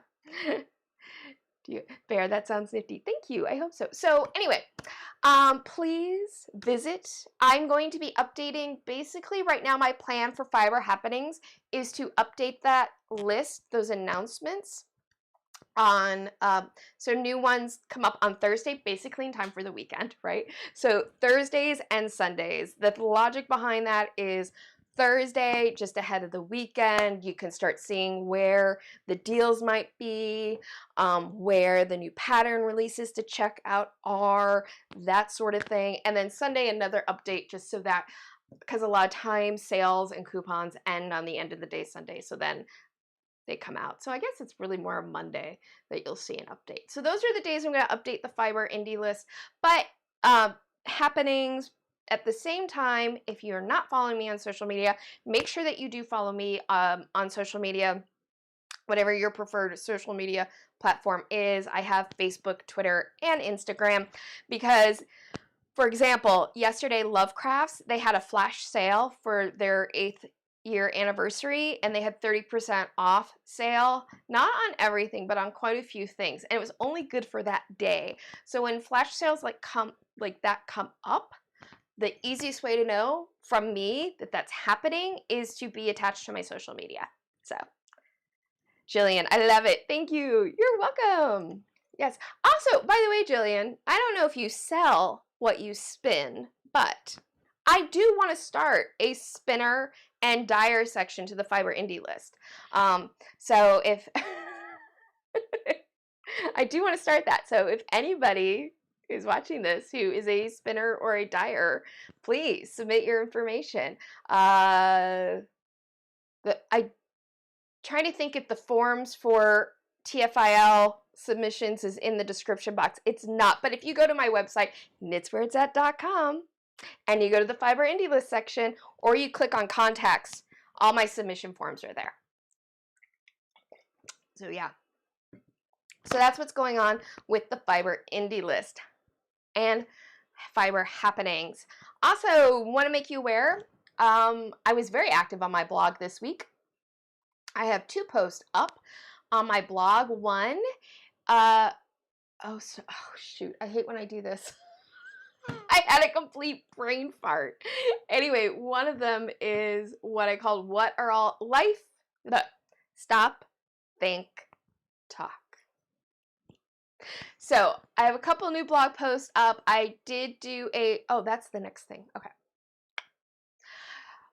Bear, that sounds nifty. Thank you. I hope so. So anyway, please visit. I'm going to be updating, basically right now my plan for Fiber Happenings is to update that list, those announcements on, so new ones come up on Thursday, basically in time for the weekend, right? So Thursdays and Sundays. The logic behind that is Thursday, just ahead of the weekend, you can start seeing where the deals might be, where the new pattern releases to check out are, that sort of thing. And then Sunday, another update, just so that, because a lot of times sales and coupons end on the end of the day Sunday, so then they come out. So I guess it's really more a Monday that you'll see an update. So those are the days I'm going to update the Fiber Indy List. But happenings, at the same time, if you're not following me on social media, make sure that you do follow me on social media, whatever your preferred social media platform is. I have Facebook, Twitter, and Instagram because, for example, yesterday Lovecrafts, they had a flash sale for their 8th year anniversary, and they had 30% off sale, not on everything, but on quite a few things, and it was only good for that day. So when flash sales come up, the easiest way to know from me that that's happening is to be attached to my social media. So, Jillian, I love it. Thank you. You're welcome. Yes. Also, by the way, Jillian, I don't know if you sell what you spin, but I do want to start a spinner and dyer section to the Fiber Indy List. So if I do want to start that. So if anybody is watching this who is a spinner or a dyer, please submit your information. I'm trying to think if the forms for TFIL submissions is in the description box. It's not, but if you go to my website, knitswhereit'sat.com, and you go to the Fiber Indy List section, or you click on contacts, all my submission forms are there. So yeah. So that's what's going on with the Fiber Indy List and fiber happenings. Also, want to make you aware, I was very active on my blog this week. I have 2 posts up on my blog. One, oh shoot, I hate when I do this. I had a complete brain fart. Anyway, one of them is what I called What Are All Life, Stop, Think, Talk. So I have a couple new blog posts up. I did do oh, that's the next thing. Okay.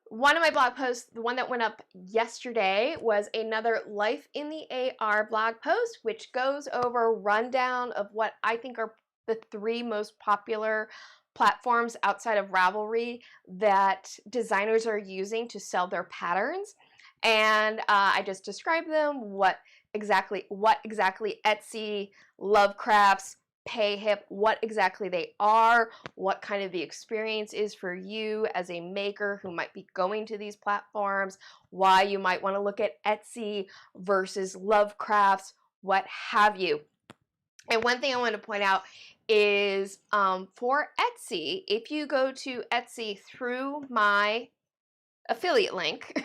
One of my blog posts, the one that went up yesterday, was another Life in the AR blog post, which goes over a rundown of what I think are the 3 most popular platforms outside of Ravelry that designers are using to sell their patterns. And I just described them, what exactly Etsy, Lovecrafts, Payhip, what exactly they are, what kind of the experience is for you as a maker who might be going to these platforms, why you might want to look at Etsy versus Lovecrafts, what have you. And one thing I want to point out is for Etsy, if you go to Etsy through my affiliate link,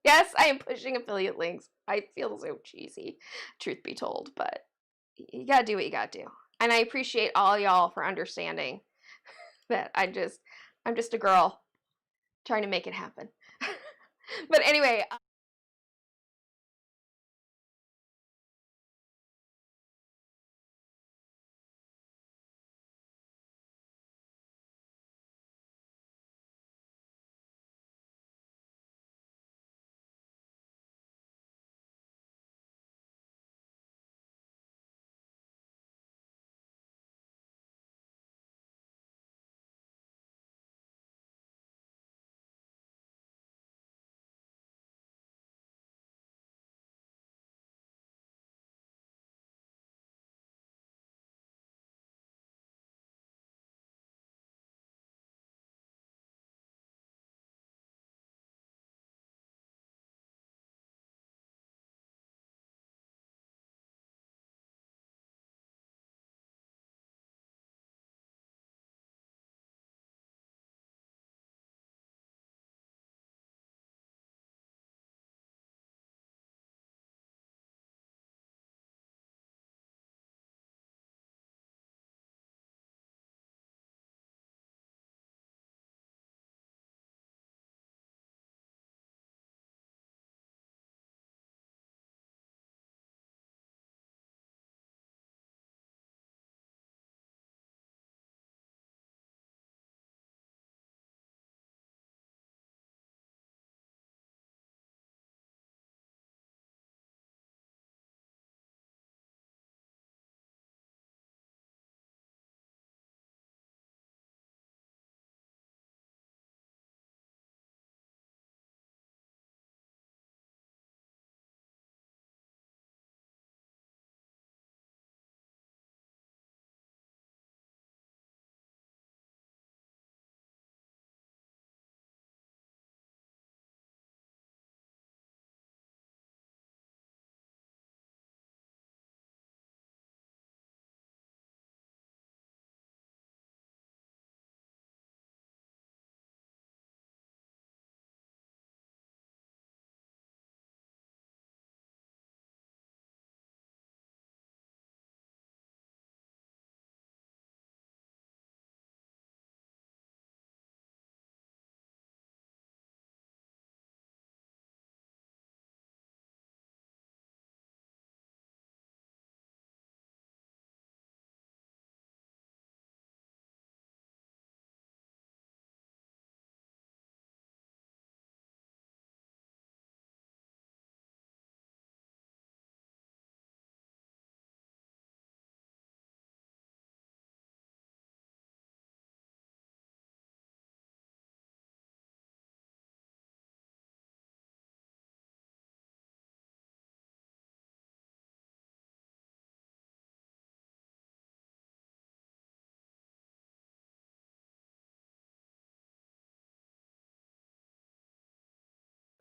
yes, I am pushing affiliate links. I feel so cheesy, truth be told, but you gotta do what you gotta do. And I appreciate all y'all for understanding that I'm just a girl trying to make it happen. But anyway,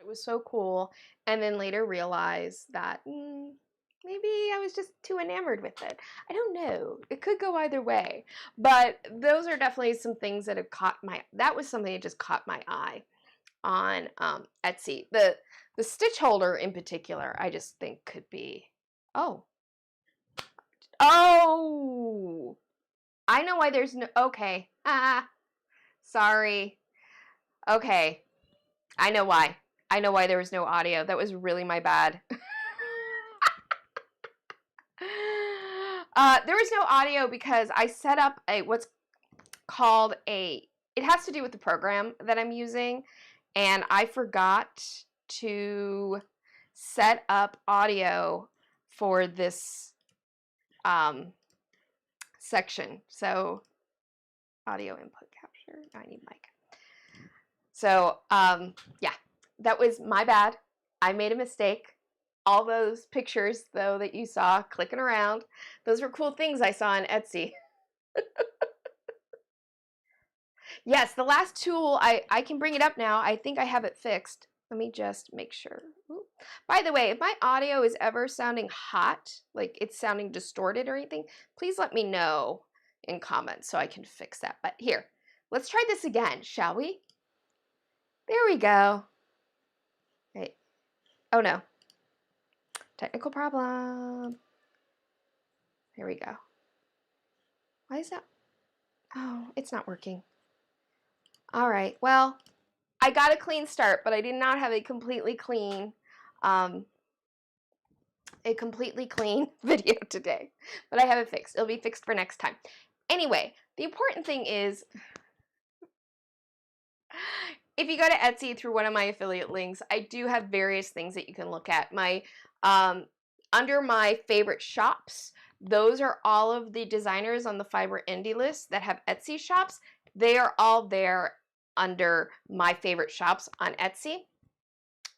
it was so cool, and then later realized that maybe I was just too enamored with it. I don't know. It could go either way. But those are definitely some things that have caught that was something that just caught my eye on Etsy. The stitch holder in particular, I just think could be, oh, I know why there's no, okay, sorry, okay, I know why there was no audio. That was really my bad. There was no audio because I set up what's called it has to do with the program that I'm using, and I forgot to set up audio for this section. So audio input capture, I need mic. So yeah, that was my bad. I made a mistake. All those pictures though that you saw clicking around, those were cool things I saw on Etsy. Yes, the last tool, I can bring it up now. I think I have it fixed. Let me just make sure. Ooh. By the way, if my audio is ever sounding hot, like it's sounding distorted or anything, please let me know in comments so I can fix that. But here, let's try this again, shall we? There we go. Wait. Oh no. Technical problem. Here we go. Why is that? Oh, it's not working. All right, well, I got a clean start, but I did not have a completely clean video today. But I have it fixed. It'll be fixed for next time. Anyway, the important thing is, if you go to Etsy through one of my affiliate links, I do have various things that you can look at. My under my favorite shops, those are all of the designers on the Fiber Indy List that have Etsy shops. They are all there under my favorite shops on Etsy.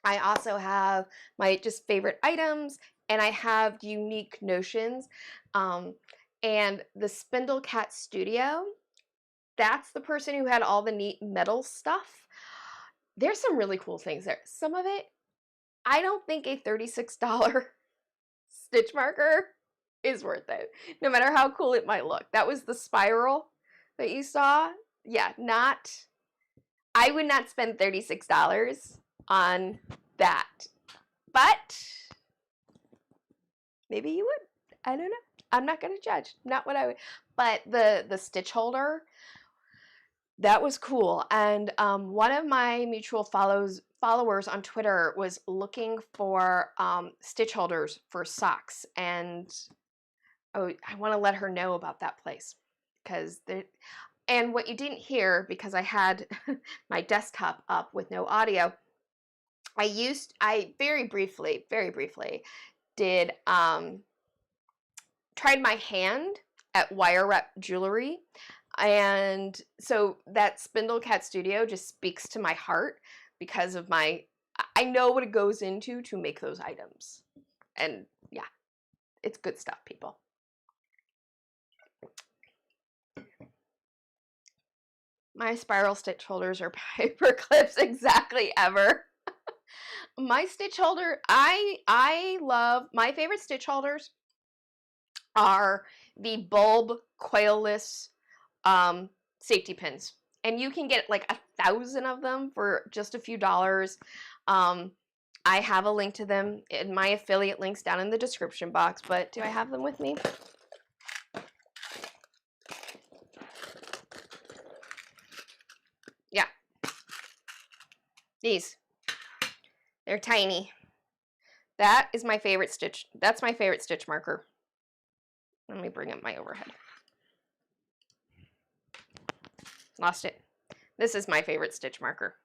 I also have my just favorite items, and I have unique notions. And the Spindle Cat Studio, that's the person who had all the neat metal stuff. There's some really cool things there. Some of it, I don't think a $36 stitch marker is worth it, no matter how cool it might look. That was the spiral that you saw. Yeah, I would not spend $36 on that, but maybe you would. I don't know. I'm not going to judge. Not what I would. But the stitch holder, that was cool. And one of my mutual followers on Twitter was looking for stitch holders for socks, and oh, I want to let her know about that place, because and what you didn't hear, because I had my desktop up with no audio, I very briefly did tried my hand at wire wrap jewelry, and so that Spindle Cat Studio just speaks to my heart because of I know what it goes into to make those items, and yeah, it's good stuff, people. My spiral stitch holders are paper clips exactly ever. My stitch holder, I love, my favorite stitch holders are the bulb coilless safety pins. And you can get like 1,000 of them for just a few dollars. I have a link to them in my affiliate links down in the description box, but do I have them with me? Yeah. These. They're tiny. That is my favorite stitch. That's my favorite stitch marker. Let me bring up my overhead. Lost it. This is my favorite stitch marker.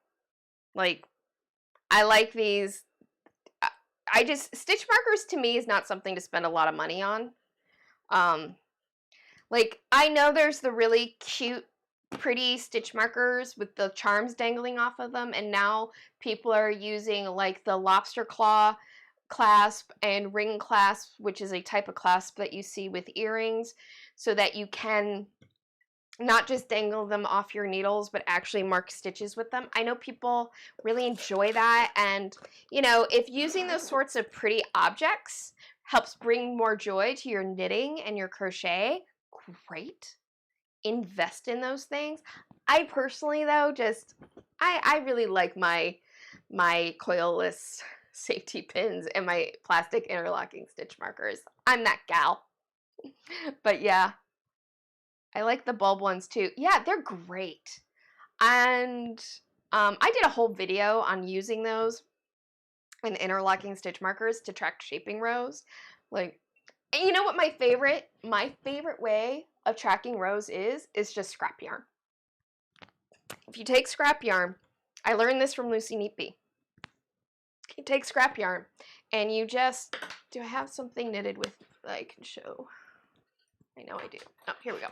Like, I like these. Stitch markers to me is not something to spend a lot of money on. Like, I know there's the really cute, pretty stitch markers with the charms dangling off of them, and now people are using like the lobster claw clasp and ring clasp, which is a type of clasp that you see with earrings, so that you can not just dangle them off your needles, but actually mark stitches with them. I know people really enjoy that, and you know, if using those sorts of pretty objects helps bring more joy to your knitting and your crochet, great. Invest in those things. I personally, though, just I really like my coilless safety pins and my plastic interlocking stitch markers. I'm that gal. But yeah, I like the bulb ones too. Yeah, they're great. And I did a whole video on using those and interlocking stitch markers to track shaping rows. Like, and you know what my favorite way of tracking rows is just scrap yarn. If you take scrap yarn, I learned this from Lucy Neatby. You take scrap yarn and you just, do I have something knitted with that I can show? I know I do. Oh, here we go.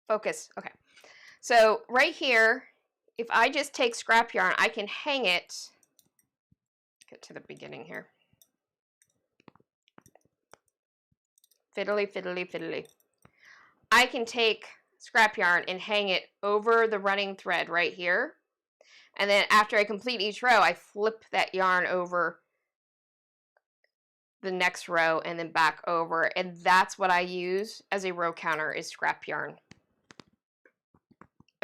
Focus. Okay. So right here, if I just take scrap yarn, I can hang it. Get to the beginning here. Fiddly, fiddly, fiddly. I can take scrap yarn and hang it over the running thread right here. And then after I complete each row, I flip that yarn over the next row and then back over. And that's what I use as a row counter, is scrap yarn.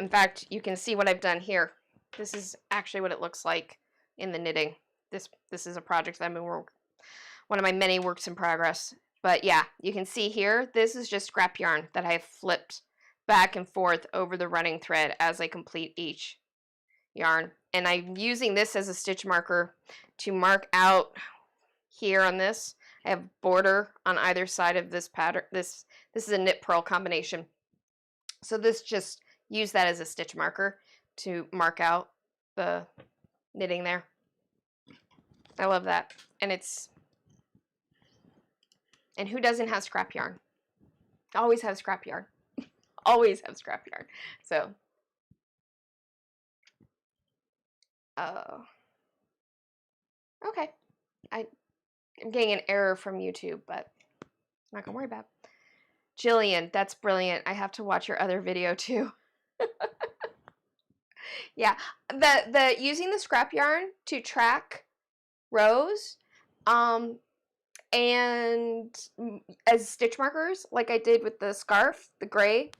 In fact, you can see what I've done here. This is actually what it looks like in the knitting. This is a project that I've been one of my many works in progress. But yeah, you can see here, this is just scrap yarn that I have flipped back and forth over the running thread as I complete each yarn. And I'm using this as a stitch marker to mark out here on this. I have border on either side of this pattern. This is a knit purl combination. So this just use that as a stitch marker to mark out the knitting there. I love that. And who doesn't have scrap yarn? Always have scrap yarn. Always have scrap yarn. So okay. I'm getting an error from YouTube, but I'm not gonna worry about it. Jillian, that's brilliant. I have to watch your other video too. Yeah, the using the scrap yarn to track rows, and as stitch markers, like I did with the scarf, the gray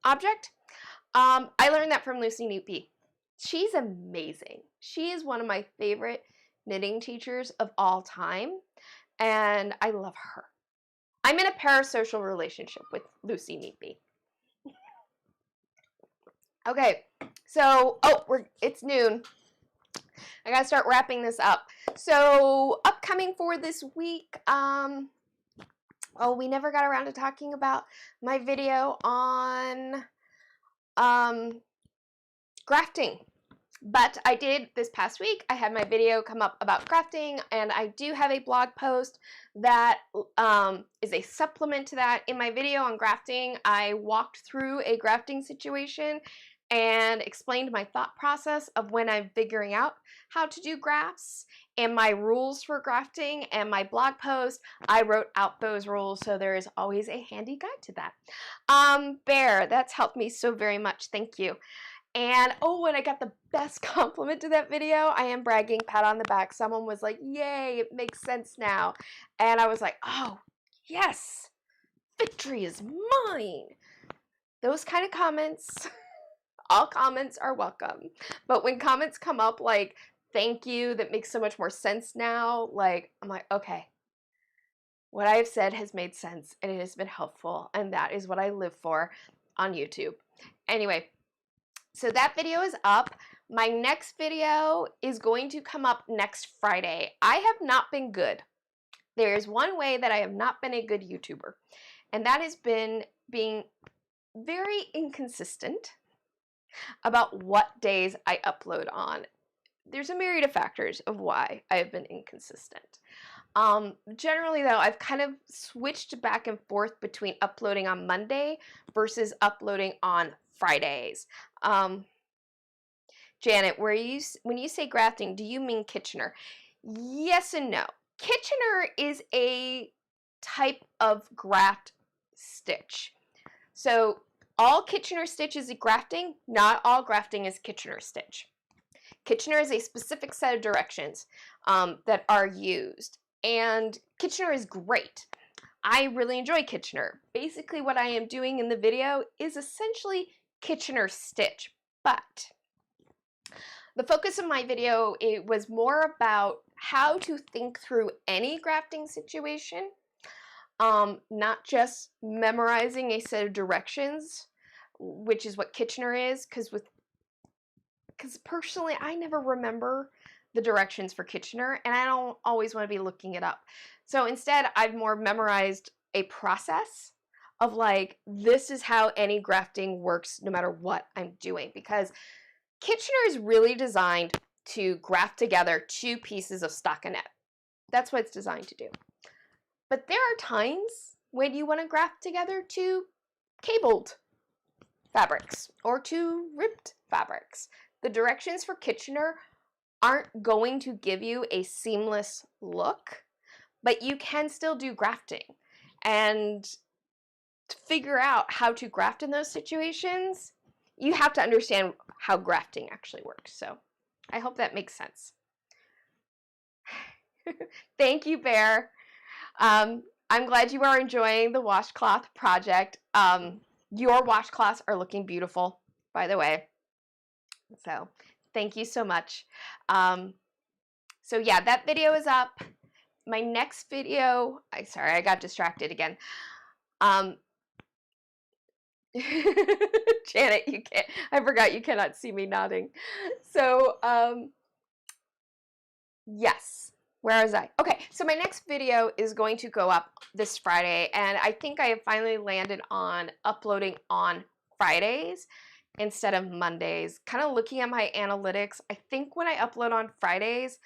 object. I learned that from Lucy Neatby. She's amazing. She is one of my favorite knitting teachers of all time, and I love her. I'm in a parasocial relationship with Lucy Neatby. Okay, so it's noon. I gotta start wrapping this up. So upcoming for this week, we never got around to talking about my video on grafting. But I did this past week. I had my video come up about grafting, and I do have a blog post that is a supplement to that. In my video on grafting, I walked through a grafting situation and explained my thought process of when I'm figuring out how to do grafts and my rules for grafting. And my blog post, I wrote out those rules, so there is always a handy guide to that. Bear, that's helped me so very much. Thank you. And and I got the best compliment to that video. I am bragging, pat on the back. Someone was like, yay, it makes sense now. And I was like, oh, yes, victory is mine. Those kind of comments, all comments are welcome. But when comments come up like, thank you, that makes so much more sense now, like, I'm like, okay, what I have said has made sense and it has been helpful. And that is what I live for on YouTube. Anyway. So that video is up. My next video is going to come up next Friday. I have not been good. There is one way that I have not been a good YouTuber, and that has been being very inconsistent about what days I upload on. There's a myriad of factors of why I have been inconsistent. Generally though, I've kind of switched back and forth between uploading on Monday versus uploading on Fridays. Janet, when you say grafting, do you mean Kitchener? Yes and no. Kitchener is a type of graft stitch. So all Kitchener stitch is grafting, not all grafting is Kitchener stitch. Kitchener is a specific set of directions that are used, and Kitchener is great. I really enjoy Kitchener. Basically what I am doing in the video is essentially Kitchener stitch, but the focus of my video, it was more about how to think through any grafting situation, not just memorizing a set of directions, which is what Kitchener is, because personally I never remember the directions for Kitchener, and I don't always want to be looking it up. So instead, I've more memorized a process of like, this is how any grafting works no matter what I'm doing, because Kitchener is really designed to graft together two pieces of stockinette. That's what it's designed to do. But there are times when you want to graft together two cabled fabrics or two ribbed fabrics. The directions for Kitchener aren't going to give you a seamless look, but you can still do grafting. And to figure out how to graft in those situations, you have to understand how grafting actually works. So I hope that makes sense. Thank you, Bear. I'm glad you are enjoying the washcloth project. Your washcloths are looking beautiful, by the way. So thank you so much. So yeah, that video is up. My next video, sorry, I got distracted again. Janet, I forgot you cannot see me nodding. So, yes, where was I? Okay, so my next video is going to go up this Friday, and I think I have finally landed on uploading on Fridays instead of Mondays. Kind of looking at my analytics, I think when I upload on Fridays,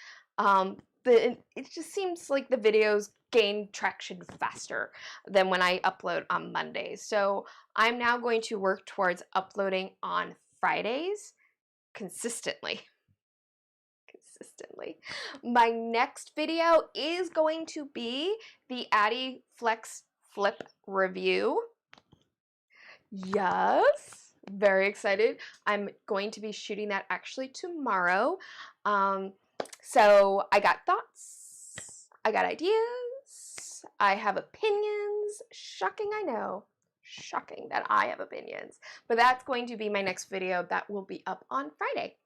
it just seems like the videos gain traction faster than when I upload on Mondays. So I'm now going to work towards uploading on Fridays consistently. My next video is going to be the Addi Flex Flip review. Yes, very excited. I'm going to be shooting that actually tomorrow. So I got thoughts, I got ideas, I have opinions. Shocking, I know. Shocking that I have opinions. But that's going to be my next video that will be up on Friday.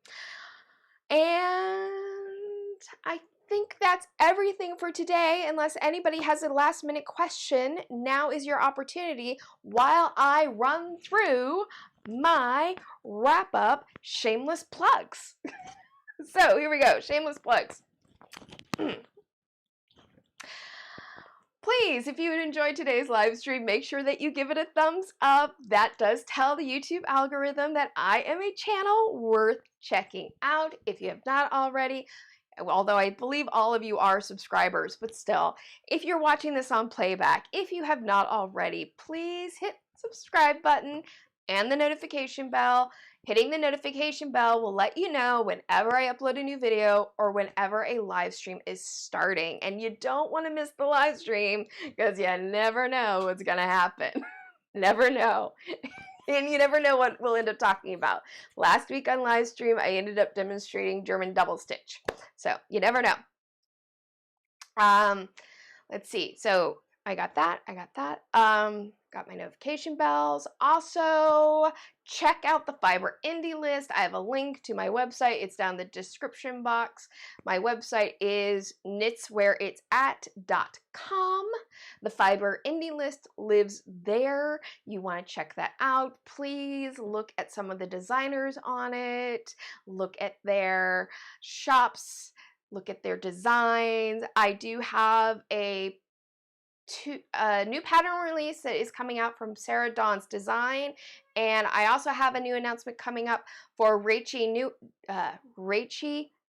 And I think that's everything for today. Unless anybody has a last minute question, now is your opportunity while I run through my wrap up shameless plugs. So here we go, shameless plugs. Please, if you enjoyed today's live stream, make sure that you give it a thumbs up. That does tell the YouTube algorithm that I am a channel worth checking out if you have not already. Although I believe all of you are subscribers, but still, if you're watching this on playback, if you have not already, please hit the subscribe button and the notification bell. Hitting the notification bell will let you know whenever I upload a new video or whenever a live stream is starting. And you don't want to miss the live stream because you never know what's going to happen. Never know. And you never know what we'll end up talking about. Last week on live stream, I ended up demonstrating German double stitch. So you never know. Let's see. So I got that. Got my notification bells. Also, check out the Fiber Indy List. I have a link to my website. It's down the description box. My website is knitswhereit'sat.com. The Fiber Indy List lives there. You want to check that out. Please look at some of the designers on it. Look at their shops. Look at their designs. I do have a new pattern release that is coming out from Sarah Dawn's Design, and I also have a new announcement coming up for Rachie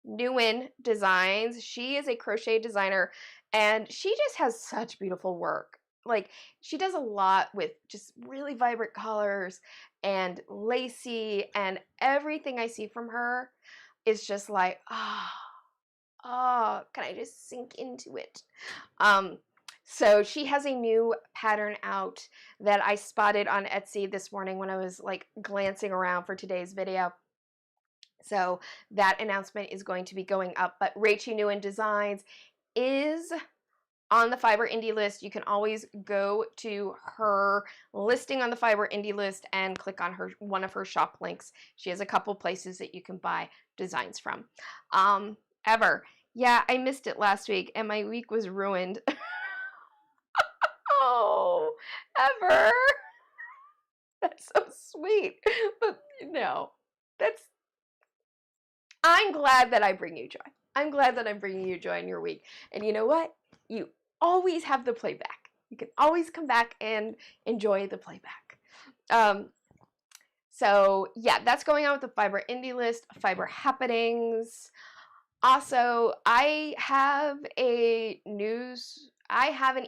Nguyen Designs. She is a crochet designer, and she just has such beautiful work. Like, she does a lot with just really vibrant colors and lacy, and everything I see from her is just like, ah. Oh, Oh, can I just sink into it? So she has a new pattern out that I spotted on Etsy this morning when I was like glancing around for today's video. So that announcement is going to be going up, but Rachie Newen Designs is on the Fiber Indy List. You can always go to her listing on the Fiber Indy List and click on one of her shop links. She has a couple places that you can buy designs from. Yeah, I missed it last week and my week was ruined. Oh, Ever. That's so sweet. But no, I'm glad that I bring you joy. I'm glad that I'm bringing you joy in your week. And you know what? You always have the playback. You can always come back and enjoy the playback. So yeah, that's going on with the Fiber Indy List, Fiber Happenings. Also, I have an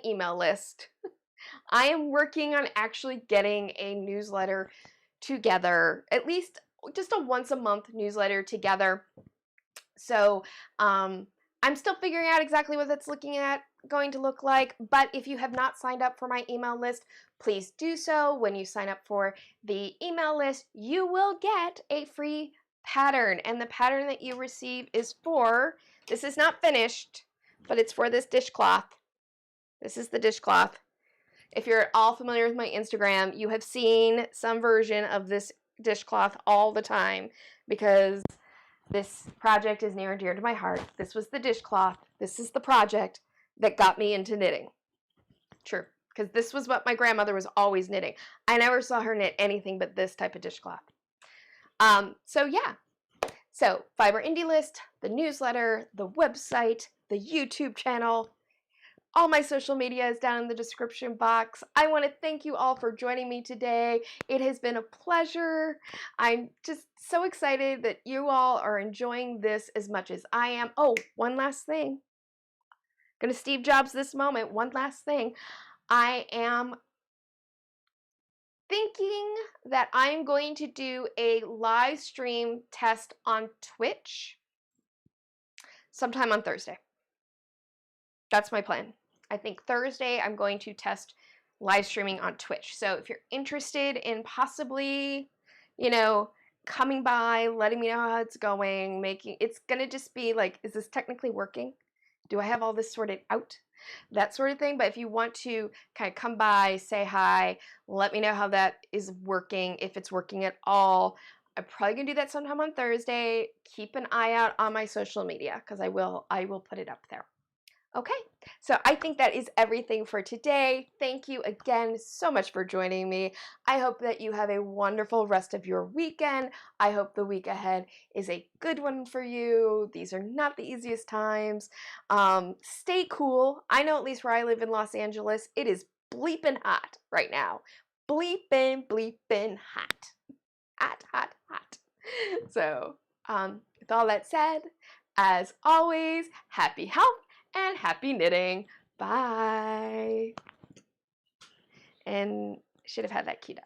email list. I am working on actually getting a newsletter together, at least just a once a month newsletter together. So I'm still figuring out exactly what that's going to look like, but if you have not signed up for my email list, please do so. When you sign up for the email list, you will get a free pattern, and the pattern that you receive is for, this is not finished, but it's for this dishcloth. This is the dishcloth. If you're at all familiar with my Instagram, you have seen some version of this dishcloth all the time because this project is near and dear to my heart. This was the dishcloth. This is the project that got me into knitting. True, because this was what my grandmother was always knitting. I never saw her knit anything but this type of dishcloth. So yeah. So Fiber Indy List, the newsletter, the website, the YouTube channel, all my social media is down in the description box. I want to thank you all for joining me today. It has been a pleasure. I'm just so excited that you all are enjoying this as much as I am. Oh, one last thing. I'm gonna Steve Jobs this moment. One last thing. I am thinking that I'm going to do a live stream test on Twitch sometime on Thursday. That's my plan. I think Thursday I'm going to test live streaming on Twitch. So if you're interested in possibly, coming by, letting me know how it's going, it's gonna just be like, is this technically working? Do I have all this sorted out? That sort of thing. But if you want to kind of come by, say hi, let me know how that is working, if it's working at all. I'm probably gonna do that sometime on Thursday. Keep an eye out on my social media because I will put it up there. Okay, so I think that is everything for today. Thank you again so much for joining me. I hope that you have a wonderful rest of your weekend. I hope the week ahead is a good one for you. These are not the easiest times. Stay cool. I know at least where I live in Los Angeles, it is bleeping hot right now. Bleeping hot. Hot. So, with all that said, as always, happy health and happy knitting. Bye. And should have had that keyed up.